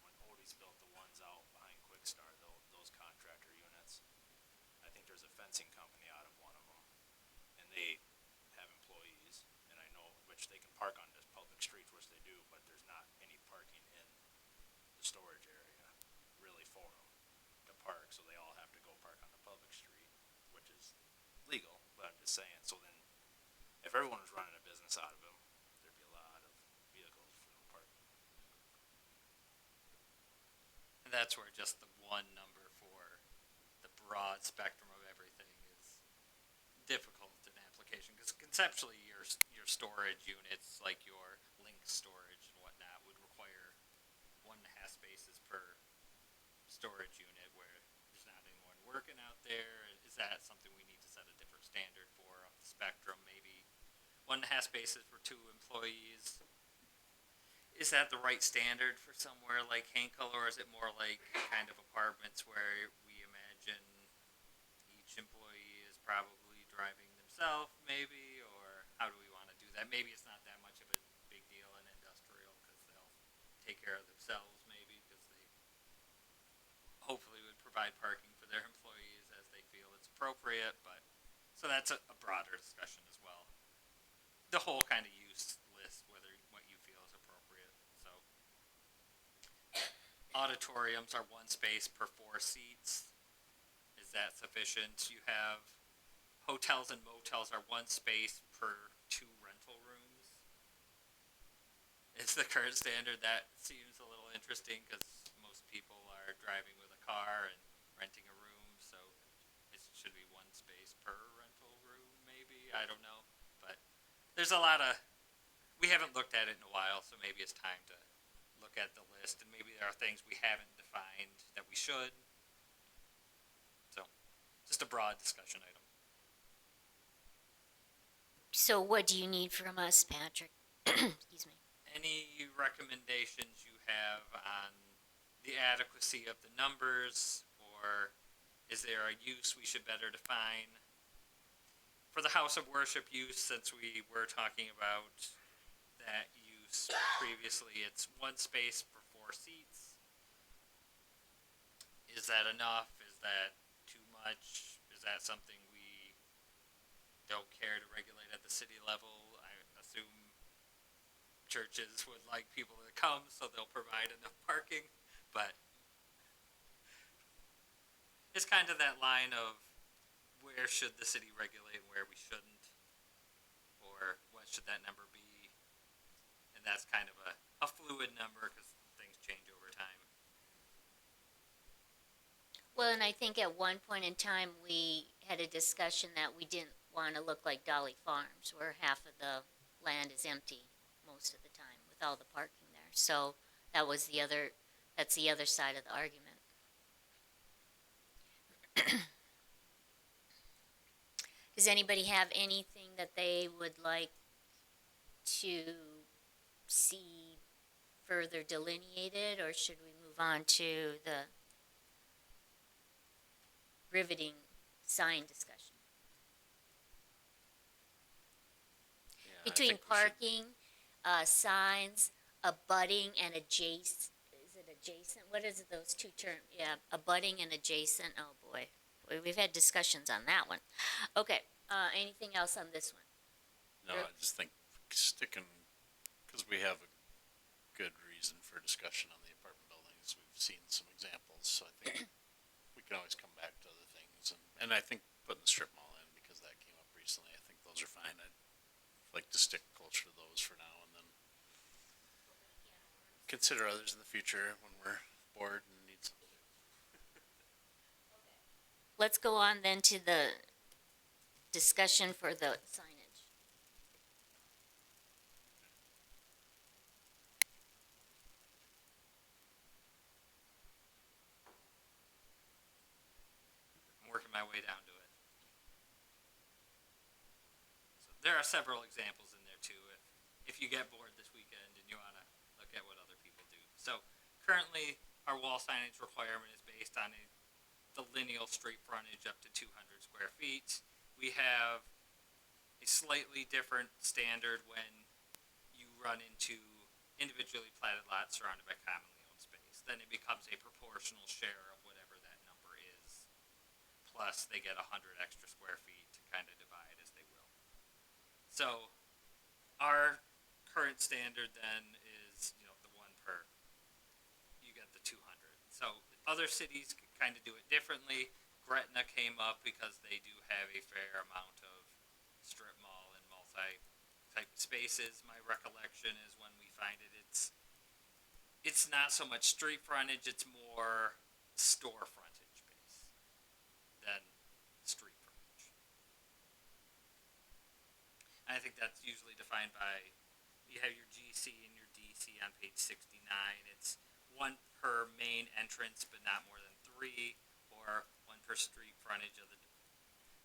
when Odie's built the ones out behind Quick Start, those contractor units, I think there's a fencing company out of one of them, and they have employees, and I know, which they can park on just public streets, which they do, but there's not any parking in the storage area really for them to park, so they all have to go park on the public street, which is legal, but I'm just saying, so then if everyone was running a business out of them, there'd be a lot of vehicles for them parking. And that's where just the one number for the broad spectrum of everything is difficult in application because conceptually your storage units like your link storage and whatnot would require 1.5 spaces per storage unit where there's not anyone working out there. Is that something we need to set a different standard for off the spectrum? Maybe 1.5 spaces for 2 employees. Is that the right standard for somewhere like Henkel, or is it more like kind of apartments where we imagine each employee is probably driving themselves, maybe, or how do we want to do that? Maybe it's not that much of a big deal in industrial because they'll take care of themselves, maybe, because they hopefully would provide parking for their employees as they feel it's appropriate. appropriate, but, so that's a broader discussion as well. The whole kind of use list, whether, what you feel is appropriate, so. Auditoriums are one space per 4 seats. Is that sufficient? You have hotels and motels are one space per 2 rental rooms. It's the current standard. That seems a little interesting because most people are driving with a car and renting a room, so it should be one space per rental room, maybe. I don't know, but there's a lot of. We haven't looked at it in a while, so maybe it's time to look at the list, and maybe there are things we haven't defined that we should. So, just a broad discussion item. So what do you need from us, Patrick? Excuse me. Any recommendations you have on the adequacy of the numbers, or is there a use we should better define? For the house of worship use, since we were talking about that use previously, it's one space for 4 seats. Is that enough? Is that too much? Is that something we don't care to regulate at the city level? I assume churches would like people to come, so they'll provide enough parking, but it's kind of that line of where should the city regulate and where we shouldn't, or what should that number be? And that's kind of a fluid number because things change over time. Well, and I think at one point in time, we had a discussion that we didn't want to look like Dolly Farms, where half of the land is empty most of the time with all the parking there. So that's the other side of the argument. Does anybody have anything that they would like to see further delineated, or should we move on to the riveting sign discussion? Yeah, I Between think we should- parking, signs, abutting and adjacent, is it adjacent? What is it, those two terms? Yeah, abutting and adjacent, oh boy. We've had discussions on that one. Okay, anything else on this one? No, I just think sticking, because we have a good reason for discussion on the apartment buildings. We've seen some examples, so I think we can always come back to other things. And I think putting the strip mall in, because that came up recently, I think those are fine. I'd like to stick closer to those for now, and then consider others in the future when we're bored and need something. Let's go on then to the discussion for the signage. I'm working my way down to it. So there are several examples in there too. If you get bored this weekend and you want to look at what other people do. So currently, our wall signage requirement is based on the lineal street frontage up to 200 square feet. We have a slightly different standard when you run into individually platted lots surrounded by commonly owned space. Then it becomes a proportional share of whatever that number is. Plus, they get 100 extra square feet to kind of divide as they will. So, our current standard then is, the one per. You get the 200. So, other cities kind of do it differently. Gretna came up because they do have a fair amount of strip mall and multi-type spaces. My recollection is when we find it, it's not so much street frontage, it's more store frontage base than street frontage. And I think that's usually defined by, you have your GC and your DC on page 69. It's one per main entrance, but not more than 3, or one per street frontage of the.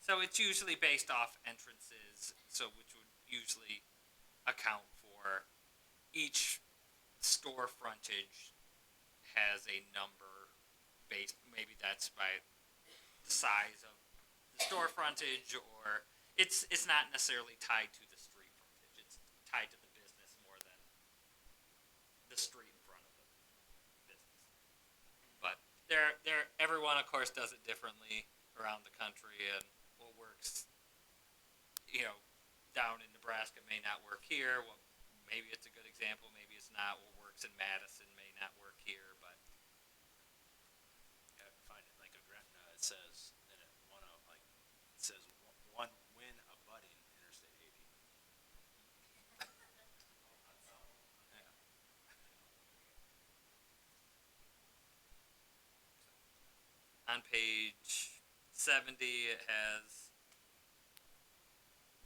So it's usually based off entrances, which would usually account for each store frontage has a number based. Maybe that's by the size of the store frontage, or it's not necessarily tied to the street frontage. It's tied to the business more than the street in front of the business. But everyone of course does it differently. around the country, and what works, you know, down in Nebraska may not work here. Well, maybe it's a good example, maybe it's not. What works in Madison may not work here, but Yeah, I find it like a Gretna, it says, in it, it says one win abutting Interstate 80. Yeah. on page 70, it has,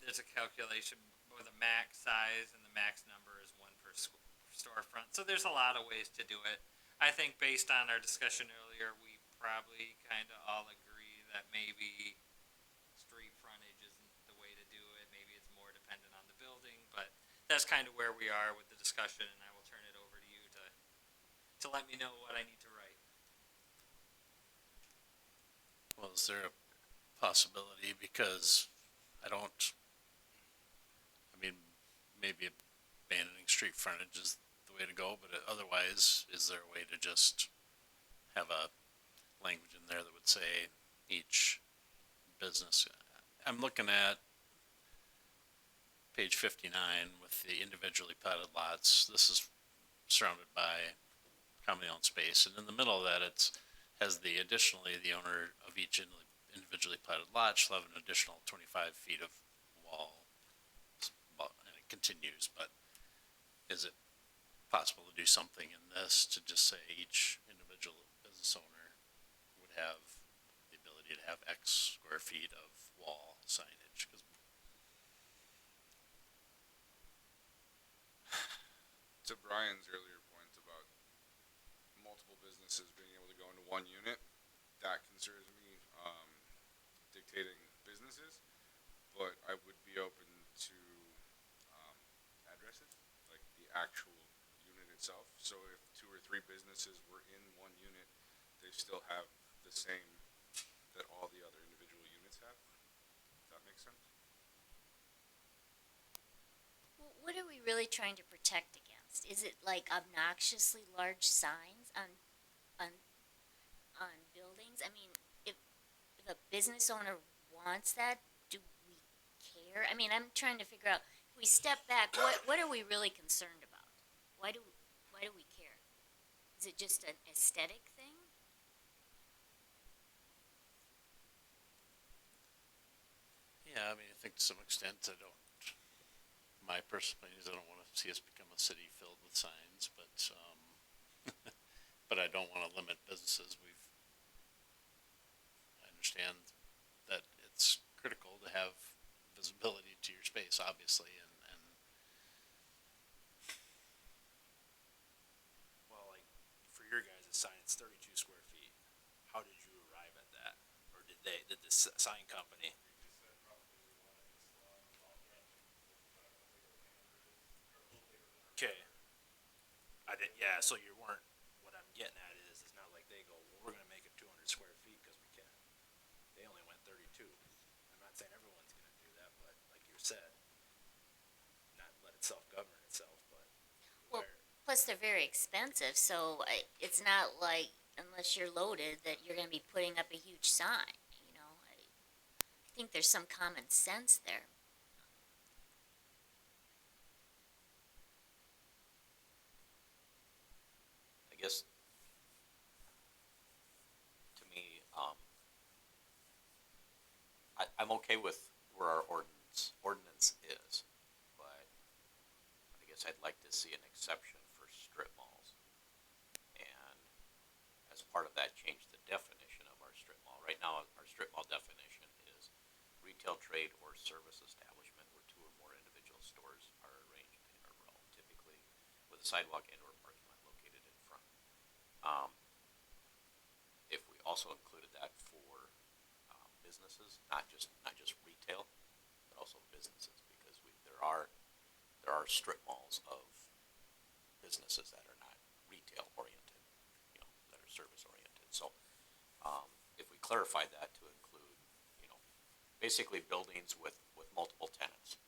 there's a calculation where the max size and the max number is one per storefront. So there's a lot of ways to do it. I think based on our discussion earlier, we probably kind of all agree that maybe street frontage isn't the way to do it. Maybe it's more dependent on the building, but that's kind of where we are with the discussion, and I will turn it over to you to let me know what I need to write. Well, is there a possibility, because I mean, maybe abandoning street frontage is the way to go, but otherwise, is there a way to just have a language in there that would say each business? I'm looking at page 59 with the individually platted lots. This is surrounded by commonly owned space, and in the middle of that, has the additionally, the owner of each individually platted lot shall have an additional 25 feet of wall, and it continues. But is it possible to do something in this to just say each individual business owner would have the ability to have X square feet of wall signage? 'Cause To Brian's earlier point about multiple businesses being able to go into one unit, that concerns me, dictating businesses, but I would be open to, addresses, like the actual unit itself. So if 2 or 3 businesses were in one unit, they still have the same that all the other individual units have. Does that make sense? Well, what are we really trying to protect against? Is it like obnoxiously large signs on buildings? I mean, if a business owner wants that, do we care? I mean, I'm trying to figure out, if we step back, what are we really concerned about? Why do we care? Is it just an aesthetic thing? Yeah, I mean, I think to some extent, my personal opinion is I don't want to see us become a city filled with signs, but, but I don't want to limit businesses. I understand that it's critical to have visibility to your space, obviously, and Well, like, for your guys' sign, it's 32 square feet. How did you arrive at that? Or did the sign company? Okay. Yeah, so you weren't, what I'm getting at is, it's not like they go, well, we're gonna make it 200 square feet because we can. They only went 32. I'm not saying everyone's gonna do that, but like you said, not let it self-govern itself, but Well, where, plus they're very expensive, so it's not like, unless you're loaded, that you're going to be putting up a huge sign. You know, I think there's some common sense there. I guess, to me, I'm okay with where our ordinance is, but I guess I'd like to see an exception for strip malls. And as part of that, change the definition of our strip mall. Right now, our strip mall definition is retail, trade, or service establishment where 2 or more individual stores are arranged in a row, typically with a sidewalk and or parking lot located in front. If we also included that for businesses, not just retail, but also businesses, because there are strip malls of businesses that are not retail oriented, that are service oriented. So if we clarify that to include, basically buildings with multiple tenants,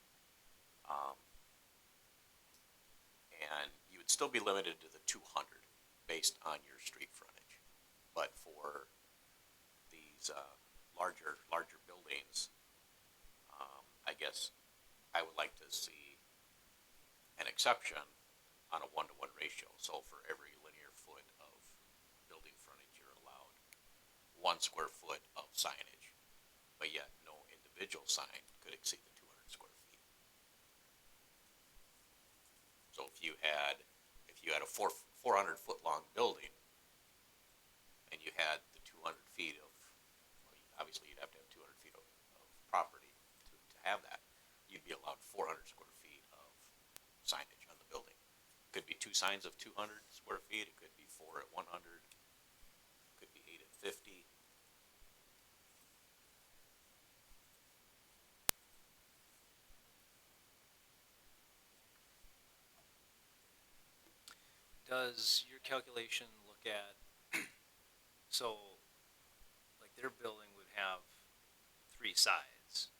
and you would still be limited to the 200 based on your street frontage, but for these larger buildings, I guess I would like to see an exception on a 1-to-1 ratio. So for every linear foot of building frontage, you're allowed 1 square foot of signage, but yet no individual sign could exceed the 200 square feet. So if you had a 400 foot long building and you had the 200 feet of, well, obviously you'd have to have 200 feet of property to have that, you'd be allowed 400 square feet of signage on the building. Could be 2 signs of 200 square feet, it could be 4 at 100, could be 8 at 50. Does your calculation look at, so, like their building would have 3 sides.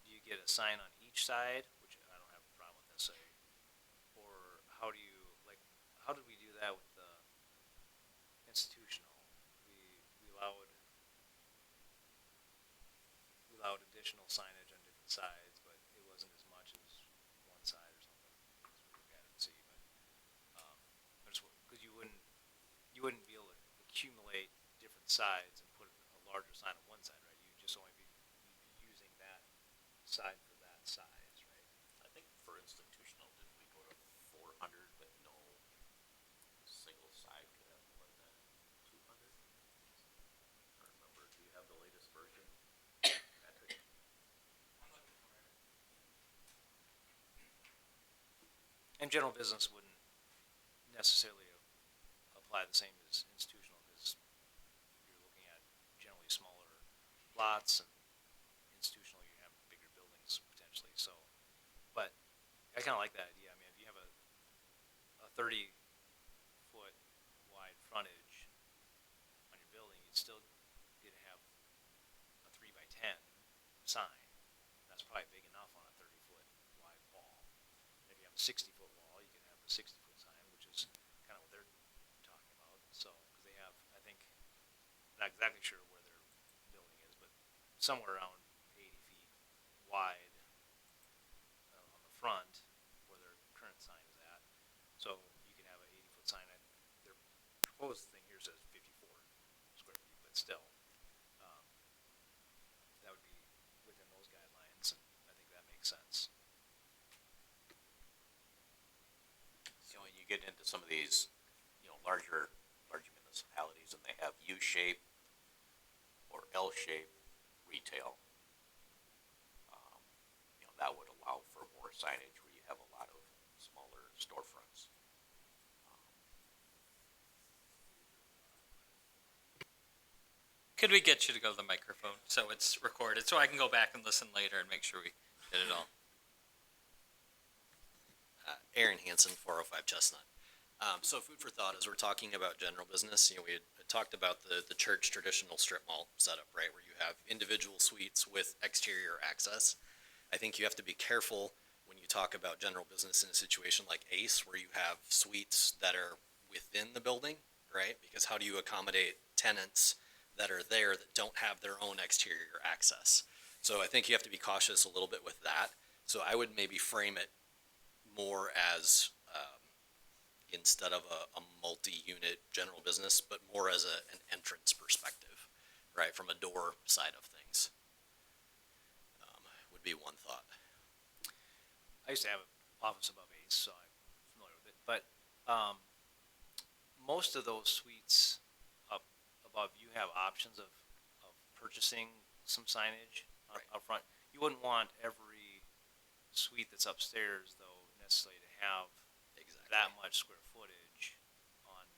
Do you get a sign on each side, which I don't have a problem with necessarily, or how do you, like, how did we do that with the institutional? We allowed additional signage on different sides, but it wasn't as much as one side or something. That's what look at it and see, but, because you wouldn't be able to accumulate different sides and put a larger sign on one side, right? You'd be using that side for that size, right? I think for institutional, didn't we go to 400, but no single side could have more than 200? I don't remember. Do you have the latest version, Patrick? And general business wouldn't necessarily apply the same as institutional, because you're looking at generally smaller lots, and institutional, you have bigger buildings potentially, so. But I kinda like that idea. I mean, if you have a 30-foot wide frontage on your building, you'd still get to have a 3x10 sign. That's probably big enough on a 30-foot wide wall. And if you have a 60-foot wall, you can have a 60-foot sign, which is kind of what they're talking about. So, because they have, I think, not exactly sure where their building is, but somewhere around 80 feet wide on the front where their current sign is at. So you can have an 80-foot sign. Their proposed thing here says 54 square feet, but still, that would be within those guidelines, and I think that makes sense. When you get into some of these, larger municipalities, and they have U-shape or L-shape retail, that would allow for more signage where you have a lot of smaller storefronts. Could we get you to go to the microphone so it's recorded, so I can go back and listen later and make sure we did it all? Aaron Hansen, 405 Chestnut. So food for thought, as we're talking about general business, we had talked about the church traditional strip mall setup, right, where you have individual suites with exterior access. I think you have to be careful when you talk about general business in a situation like Ace, where you have suites that are within the building, right? Because how do you accommodate tenants that are there that don't have their own exterior access? So I think you have to be cautious a little bit with that. So I would maybe frame it more as instead of a multi-unit general business, but more as an entrance perspective, right, from a door side of things. Would be one thought. I used to have an office above Ace, so I'm familiar with it. But most of those suites up above, you have options of purchasing some signage up front. You wouldn't want every suite that's upstairs, though, necessarily to have that much square footage on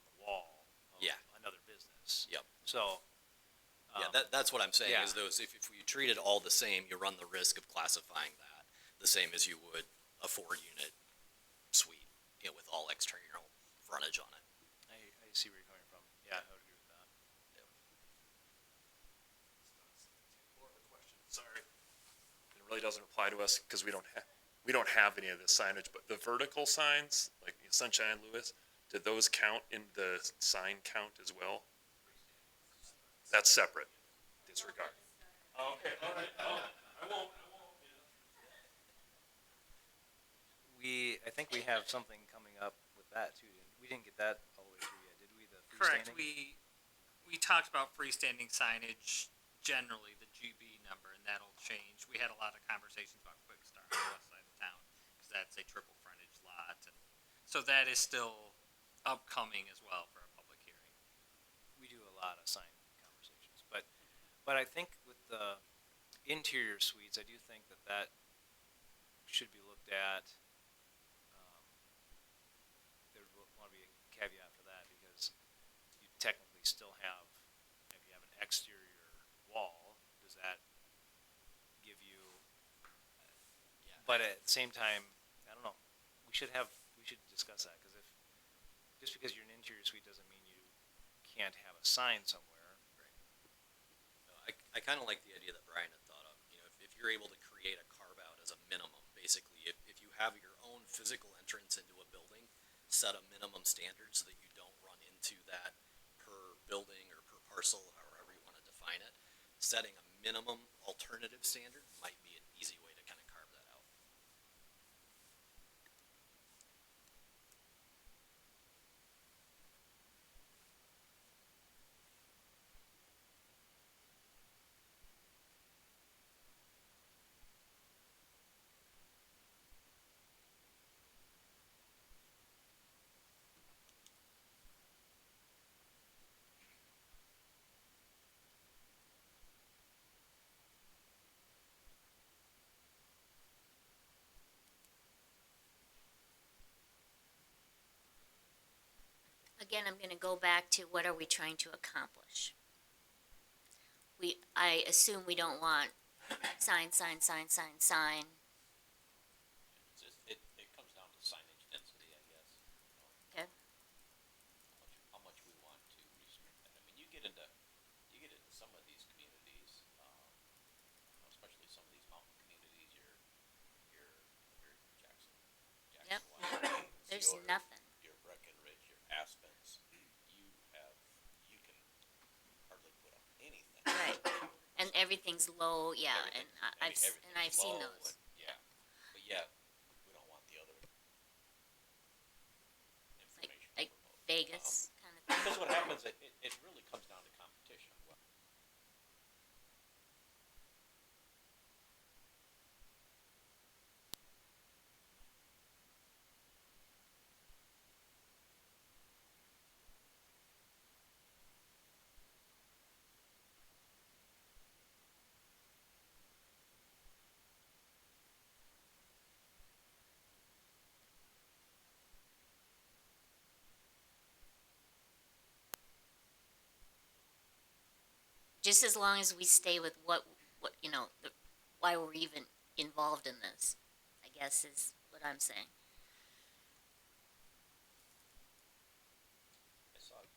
the wall of another business. Yep. So. That's what I'm saying, yeah. is those, if you treat it all the same, you run the risk of classifying that the same as you would a 4-unit suite, with all external frontage on it. I see where you're coming from. Yeah, I would agree with that. Yep. More of a question, sorry. It really doesn't apply to us because we don't have any of the signage, but the vertical signs, like Sunshine Lewis, did those count in the sign count as well? That's separate. disregard. Okay, all right, I won't. I think we have something coming up with that too. We didn't get that all the way through yet, did we? The Correct. freestanding? We talked about freestanding signage generally, the GB number, and that'll change. We had a lot of conversations about Quick Start on the west side of town because that's a triple frontage lot, and so that is still upcoming as well for a public hearing. We do a lot of sign conversations, but I think with the interior suites, I do think that should be looked at. There would want to be a caveat for that because you technically still have, if you have an exterior wall, does that give you? Yeah. But at the same time, I don't know. We should discuss that because just because you're an interior suite doesn't mean you can't have a sign somewhere. No, I kind of like the idea that Brian had thought of. You know, if you're able to create a carve out as a minimum, basically, if you have your own physical entrance into a building, set a minimum standard so that you don't run into that per building or per parcel, however you want to define it. Setting a minimum alternative standard might be an easy way to kind of carve that out. Again, I'm gonna go back to what are we trying to accomplish? I assume we don't want sign. It comes down to signage density, I guess. Okay. How much we want to restrict that. I mean, you get into some of these communities, especially some of these mountain communities, your Jackson, Yep. Wyoming, There's your- nothing. Your Breckenridge, your Aspens, you can hardly put up anything. Right. And everything's low, yeah, and Everything's I've seen low those. and- Yeah, but yet, we don't want the other information. Like overload. Vegas kind of thing. Because what happens, it really comes down to competition. Well, Just as long as we stay with what why we're even involved in this, I guess is what I'm saying. I saw it.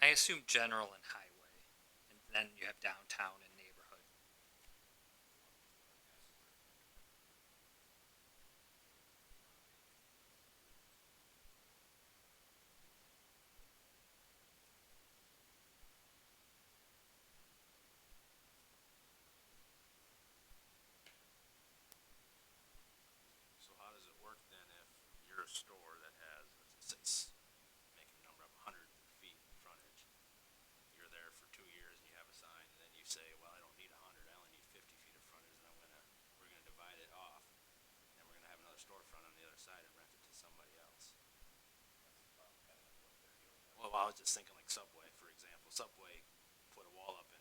I assume general and highway, and then you have downtown and neighborhood. So how does it work then if you're a store that has, let's say, making a number up, 100 feet frontage, you're there for 2 years and you have a sign, and then you say, well, I don't need 100, I only need 50 feet of frontage, and we're gonna divide it off, and we're gonna have another storefront on the other side and rent it to somebody else. Well, I was just thinking like Subway, for example. Subway put a wall up in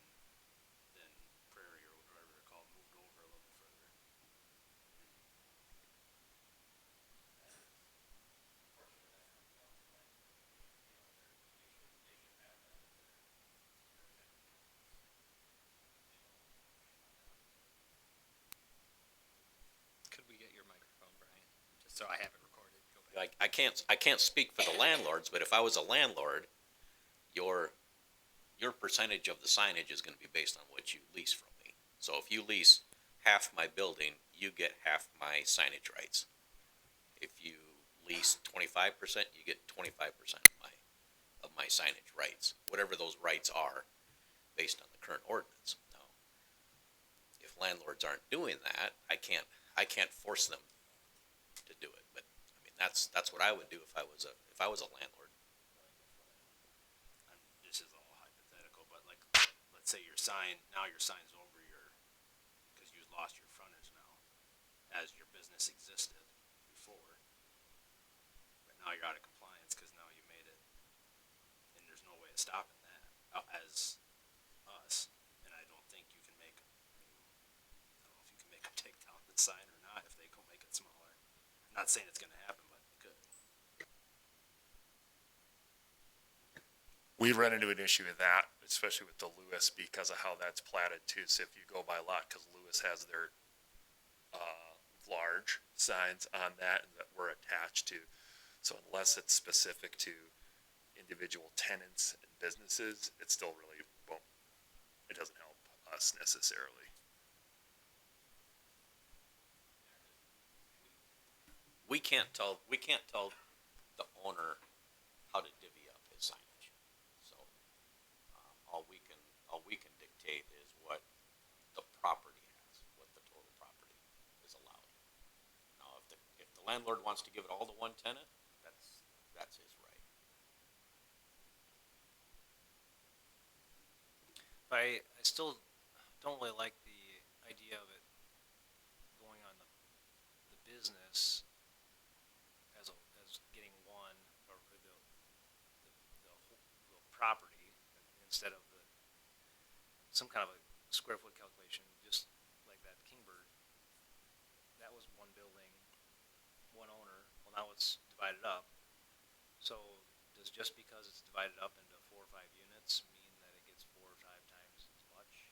so I have it recorded. Go back. I can't speak for the landlords, but if I was a landlord, your percentage of the signage is gonna be based on what you lease from me. So if you lease half my building, you get half my signage rights. If you lease 25%, you get 25% of my signage rights, whatever those rights are, based on the current ordinance. Now, if landlords aren't doing that, I can't force them to do it. But I mean, that's what I would do if I was a landlord. This is all hypothetical, but like, let's say your sign's over because you lost your frontage now, as your business existed before, but now you're out of compliance because now you made it, and there's no way of stopping that as us, and I don't think you can make, I don't know if you can make them take down the sign or not if they go make it smaller. I'm not saying it's gonna happen, but it could. We run into an issue with that, especially with the Lewis, because of how that's platted too. So if you go by lot, because Lewis has their large signs on that that we're attached to. So unless it's specific to individual tenants and businesses, it still really won't, it doesn't help us necessarily. We can't tell the owner how to divvy up his signage. So all we can dictate is what the property has, what the total property is allowed. Now, if the landlord wants to give it all to one tenant, that's his right. But I still don't really like the idea of it going on the business as getting one or the property instead of some kind of a square foot calculation, just like that Kingbird. That was one building, one owner. Well, now it's divided up. So does just because it's divided up into 4 or 5 units mean that it gets 4 or 5 times as much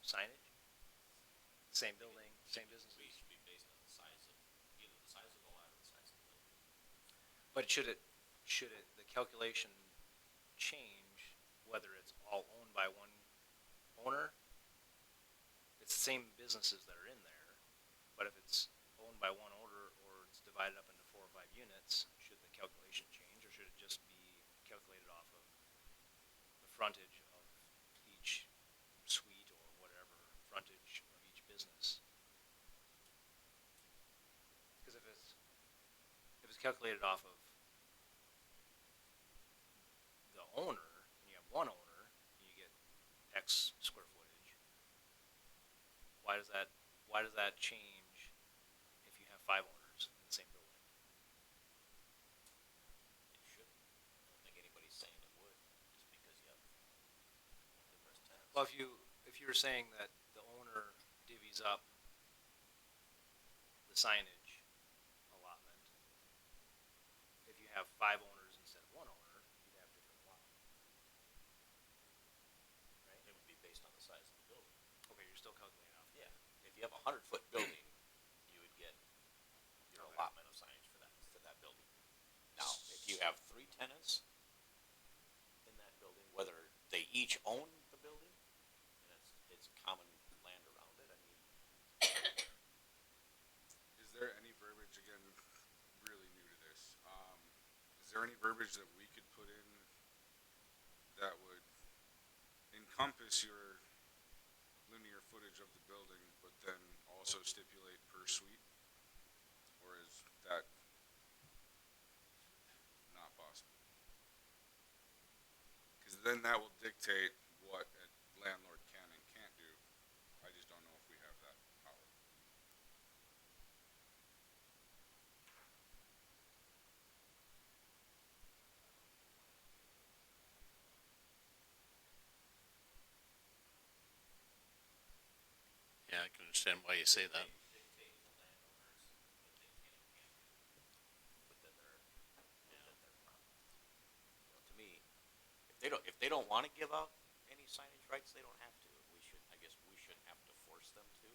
signage? Same building, same business. It should be based on the size of, either the size of the lot or the size of the building. But should the calculation change whether it's all owned by one owner? It's the same businesses that are in there, but if it's owned by one owner or it's divided up into 4 or 5 units, should the calculation change, or should it just be calculated off of the frontage of each suite or whatever frontage of each business? Because if it's calculated off of the owner, and you have one owner, and you get X square footage, why does that change if you have 5 owners in the same building? It shouldn't. I don't think anybody's saying it would, just because you have numerous tenants. Well, if you were saying that the owner divvies up the signage allotment, if you have 5 owners instead of one owner, you'd have different allotment. Right? It would be based on the size of the building. Okay, you're still calculating off. Yeah. If you have 100-foot building, you would get your allotment of signage for that building. Now, if you have 3 tenants in that building, whether they each own the building, and it's common land around it, I mean. Is there any verbiage, again, really new to this, is there any verbiage that we could put in that would encompass your linear footage of the building, but then also stipulate per suite? Or is that not possible? Because then that will dictate what a landlord can and can't do. I just don't know if we have that power. Yeah, I can understand why you say that. Dictate the landowners what they can and can't do. Within their property. You know, to me, if they don't want to give out any signage rights, they don't have to. I guess we shouldn't have to force them to.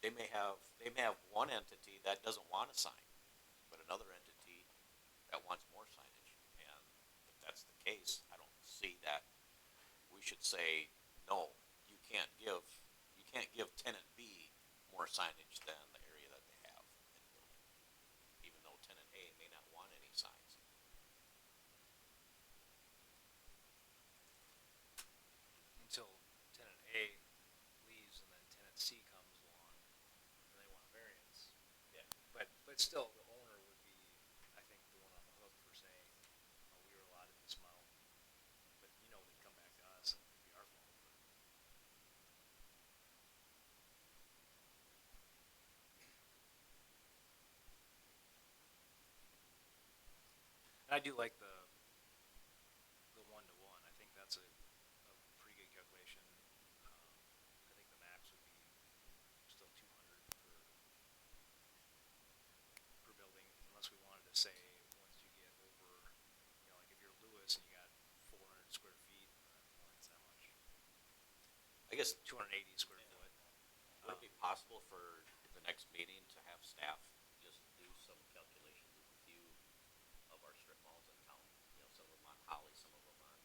They may have one entity that doesn't want a sign. another entity that wants more signage. And if that's the case, I don't see that we should say, no, you can't give tenant B more signage than the area that they have in the building, even though tenant A may not want any signs. Until tenant A leaves and then tenant C comes along and they want a variance. Yeah. But still, the owner would be, I think, the one on the hook for saying, oh, we were allotted this amount. But they'd come back to us and it'd be our fault. And I do like the one-to-one. I think that's a pretty good calculation. I think the max would be still 200 per building, unless we wanted to say once you get over, like if you're Lewis and you got 400 square feet, that's that much. I guess, 280 square foot. would it be possible for the next meeting to have staff just do some calculations of a few of our strip malls in town? Some of them on Holly, some of them on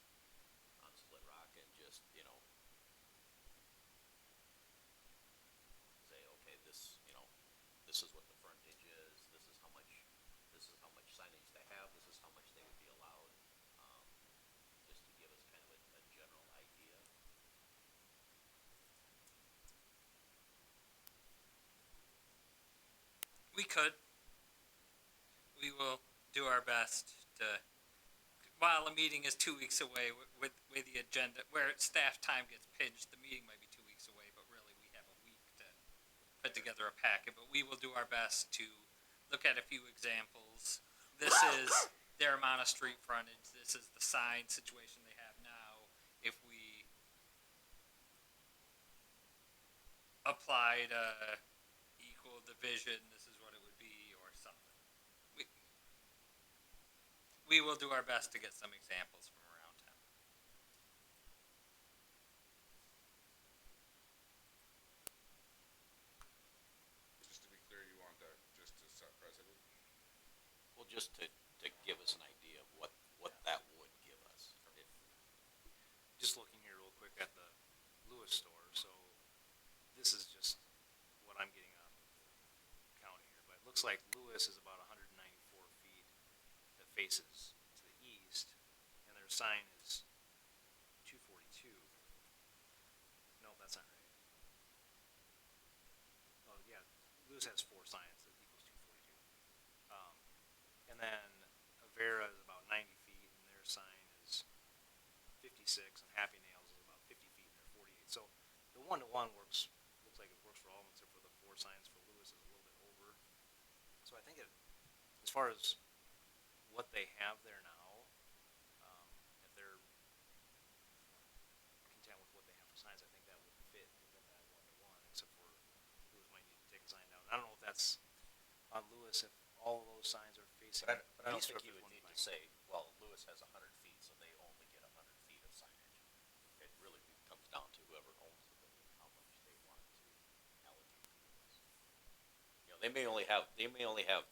Split Rock, and just, say, okay, this is what the frontage is, this is how much signage they have, this is how much they would be allowed, just to give us kind of a general idea. We could. We will do our best to, while a meeting is 2 weeks away with the agenda, where staff time gets pinched, the meeting might be 2 weeks away, but really we have a week to put together a packet. But we will do our best to look at a few examples. This is their amount of street frontage. This is the sign situation they have now. If we applied a equal division, this is what it would be, or something. We will do our best to get some examples from around town. Just to be clear, you want that just to set precedent? Well, just to give us an idea of what that would give us. Just looking here real quick at the Lewis store, so this is just what I'm getting off of the county here, but it looks like Lewis is about 194 feet that faces to the east, and their sign is 242. No, that's not right. Oh, yeah, Lewis has 4 signs that equals 242. And then Avera is about 90 feet, and their sign is 56, and Happy Nails is about 50 feet, and they're 48. So the one-to-one looks like it works for all of them, except for the 4 signs for Lewis is a little bit over. So I think as far as what they have there now, if they're content with what they have for signs, I think that would fit within that one-to-one, except for Lewis might need to take a sign down. I don't know if that's on Lewis, if all of those signs are facing. But I don't east, or think if you would one need to behind. say, well, Lewis has 100 feet, so they only get 100 feet of signage. It really comes down to whoever owns the building, how much they want to allocate to Lewis. They may only have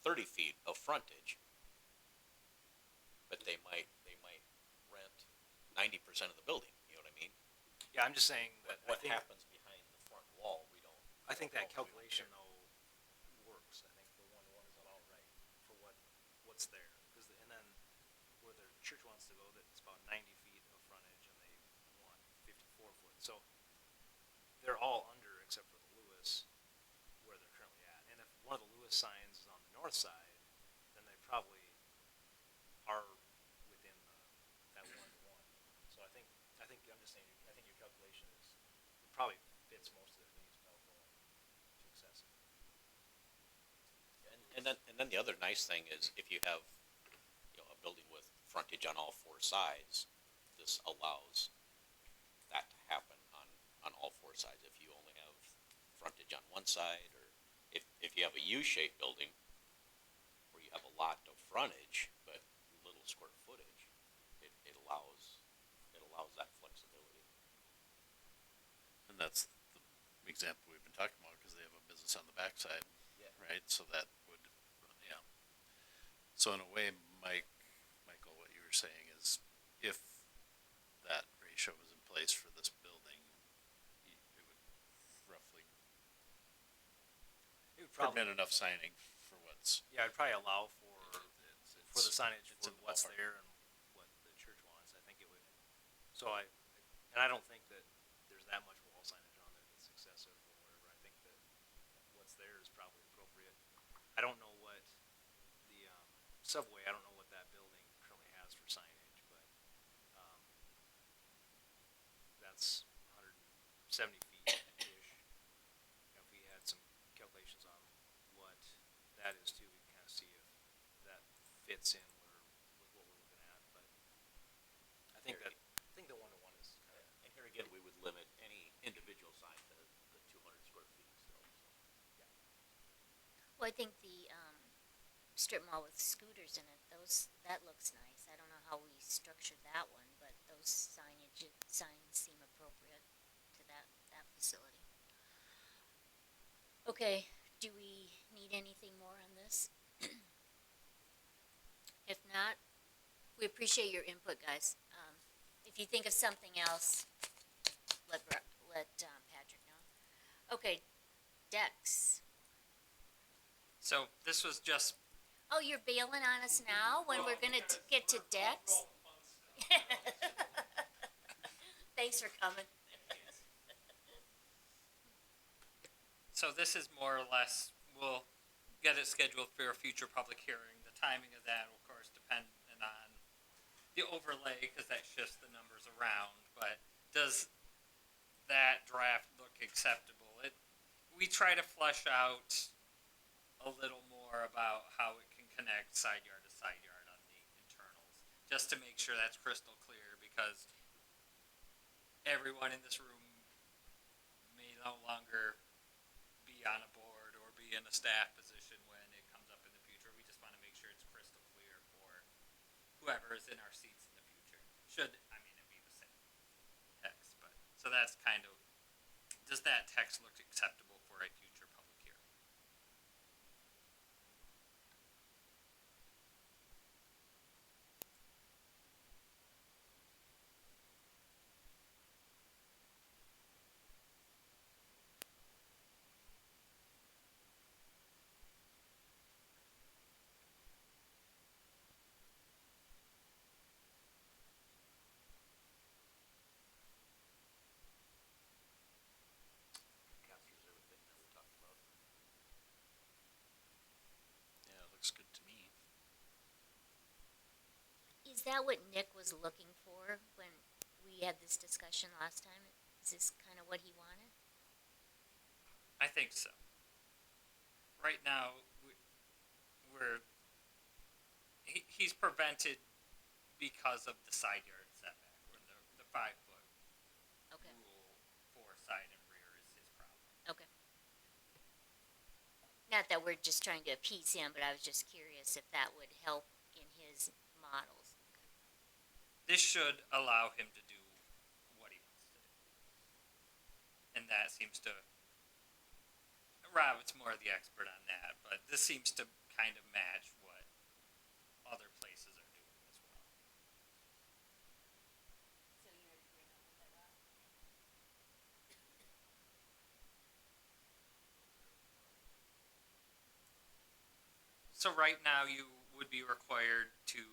30 feet of frontage, but they might rent 90% of the building. You know what I mean? Yeah, I'm just saying that What I think, happens behind the front wall, we don't. I think that we don't calculation care. though works. I think the one-to-one is about right for what's there. And then where the church wants to go, that's about 90 feet of frontage, and they want 54 foot. So they're all under except for the Lewis, where they're currently at. And if one of the Lewis signs is on the north side, then they probably are within that one-to-one. So I think I'm just saying, I think your calculation it probably fits most of their needs without going too excessive. And then the other nice thing is if you have, a building with frontage on all 4 sides, this allows that to happen on all 4 sides. If you only have frontage on one side, or if you have a U-shaped building where you have a lot of frontage but little square footage, it allows that flexibility. And that's the example we've been talking about, because they have a business on the backside, Yeah. right? So that would, yeah. So in a way, Michael, what you were saying is if that ratio was in place for this building, it would roughly It would probably, permit enough signing for what's. yeah, I'd probably allow for the signage it's for in the what's ballpark. there and what the church wants. I think it would. So and I don't think that there's that much wall signage on there that's excessive or whatever. I think that what's there is probably appropriate. I don't know what the subway. I don't know what that building currently has for signage, but that's 170 feet ish. If we had some calculations on what that is too, we can kind of see if that fits in with what we're looking at. But I think that 1-to-1 is kind of. And here again, we would limit any individual sign to the 200 square feet still, so. Well, I think the strip mall with scooters in it, that looks nice. I don't know how we structured that one, but those signs seem appropriate to that facility. Okay, do we need anything more on this? If not, we appreciate your input, guys. If you think of something else, let Patrick know. Okay, Dex. So this was just Oh, you're bailing on us now when we're gonna get to Dex? Thanks for coming. So this is more or less, we'll get it scheduled for a future public hearing. The timing of that, of course, dependent on the overlay, because that shifts the numbers around. But does that draft look acceptable? We try to flesh out a little more about how it can connect side yard to side yard on the internals, just to make sure that's crystal clear, because everyone in this room may no longer be on a board or be in a staff position when it comes up in the future. We just want to make sure it's crystal clear for whoever is in our seats in the future. It be the same text, but so that's kind of, does that text look acceptable for a future public hearing? Captures everything that we talked about. Yeah, it looks good to me. Is that what Nick was looking for when we had this discussion last time? Is this kind of what he wanted? I think so. Right now, he's prevented because of the side yard setback, or the 5 foot Okay, rule for side and rear is his problem. okay. Not that we're just trying to appease him, but I was just curious if that would help in his models. This should allow him to do what he wants to do. And that seems to, Robert's more the expert on that, but this seems to kind of match what other places are doing as well. So you're in agreement with that, Rob? So right now you would be required to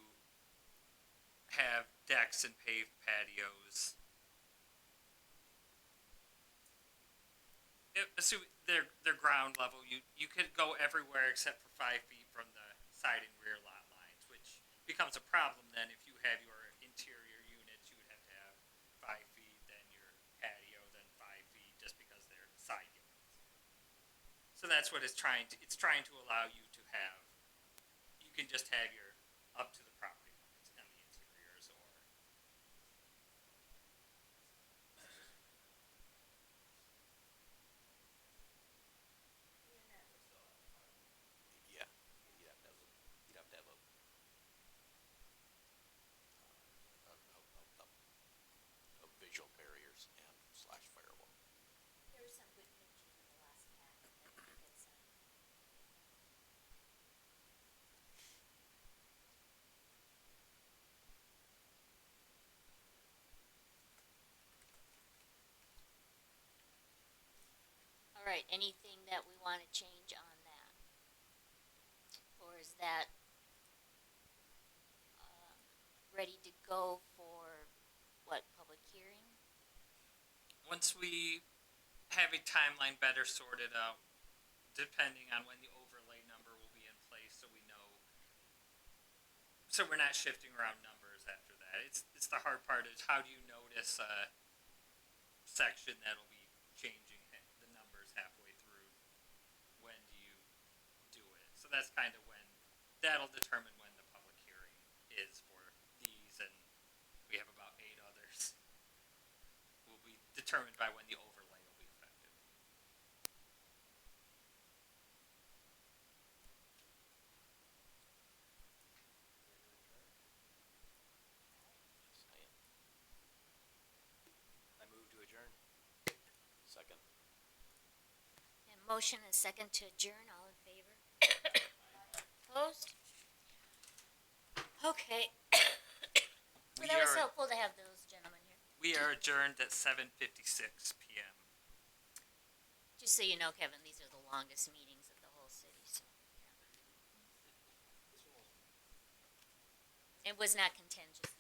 have decks and paved patios. Assuming they're ground level, you could go everywhere except for 5 feet from the side and rear lot lines, which becomes a problem then if you have your interior units, you would have to have 5 feet, then your patio, then 5 feet, just because they're side yards. So that's what it's trying to allow you to have. You can just have your up to the property lines on the interiors, or Yeah, you'd have to have a visual barriers and slash firewall. There were some good pictures in the last packet that we had sent. All right, anything that we want to change on that? Or is that ready to go for what, public hearing? Once we have a timeline better sorted out, depending on when the overlay number will be in place, so we know, so we're not shifting around numbers after that. It's the hard part is how do you notice a section that'll be changing the numbers halfway through? When do you do it? So that's kind of when, that'll determine when the public hearing is for these, and we have about 8 others. Will be determined by when the overlay will be effective. Yes, I am. I move to adjourn. Second. And motion and second to adjourn, all in favor? Opposed? Okay. Well, that was helpful to have those gentlemen here. We are adjourned at 7:56 p.m. Just so you know, Kevin, these are the longest meetings of the whole city, so. Yeah. It was not contentious.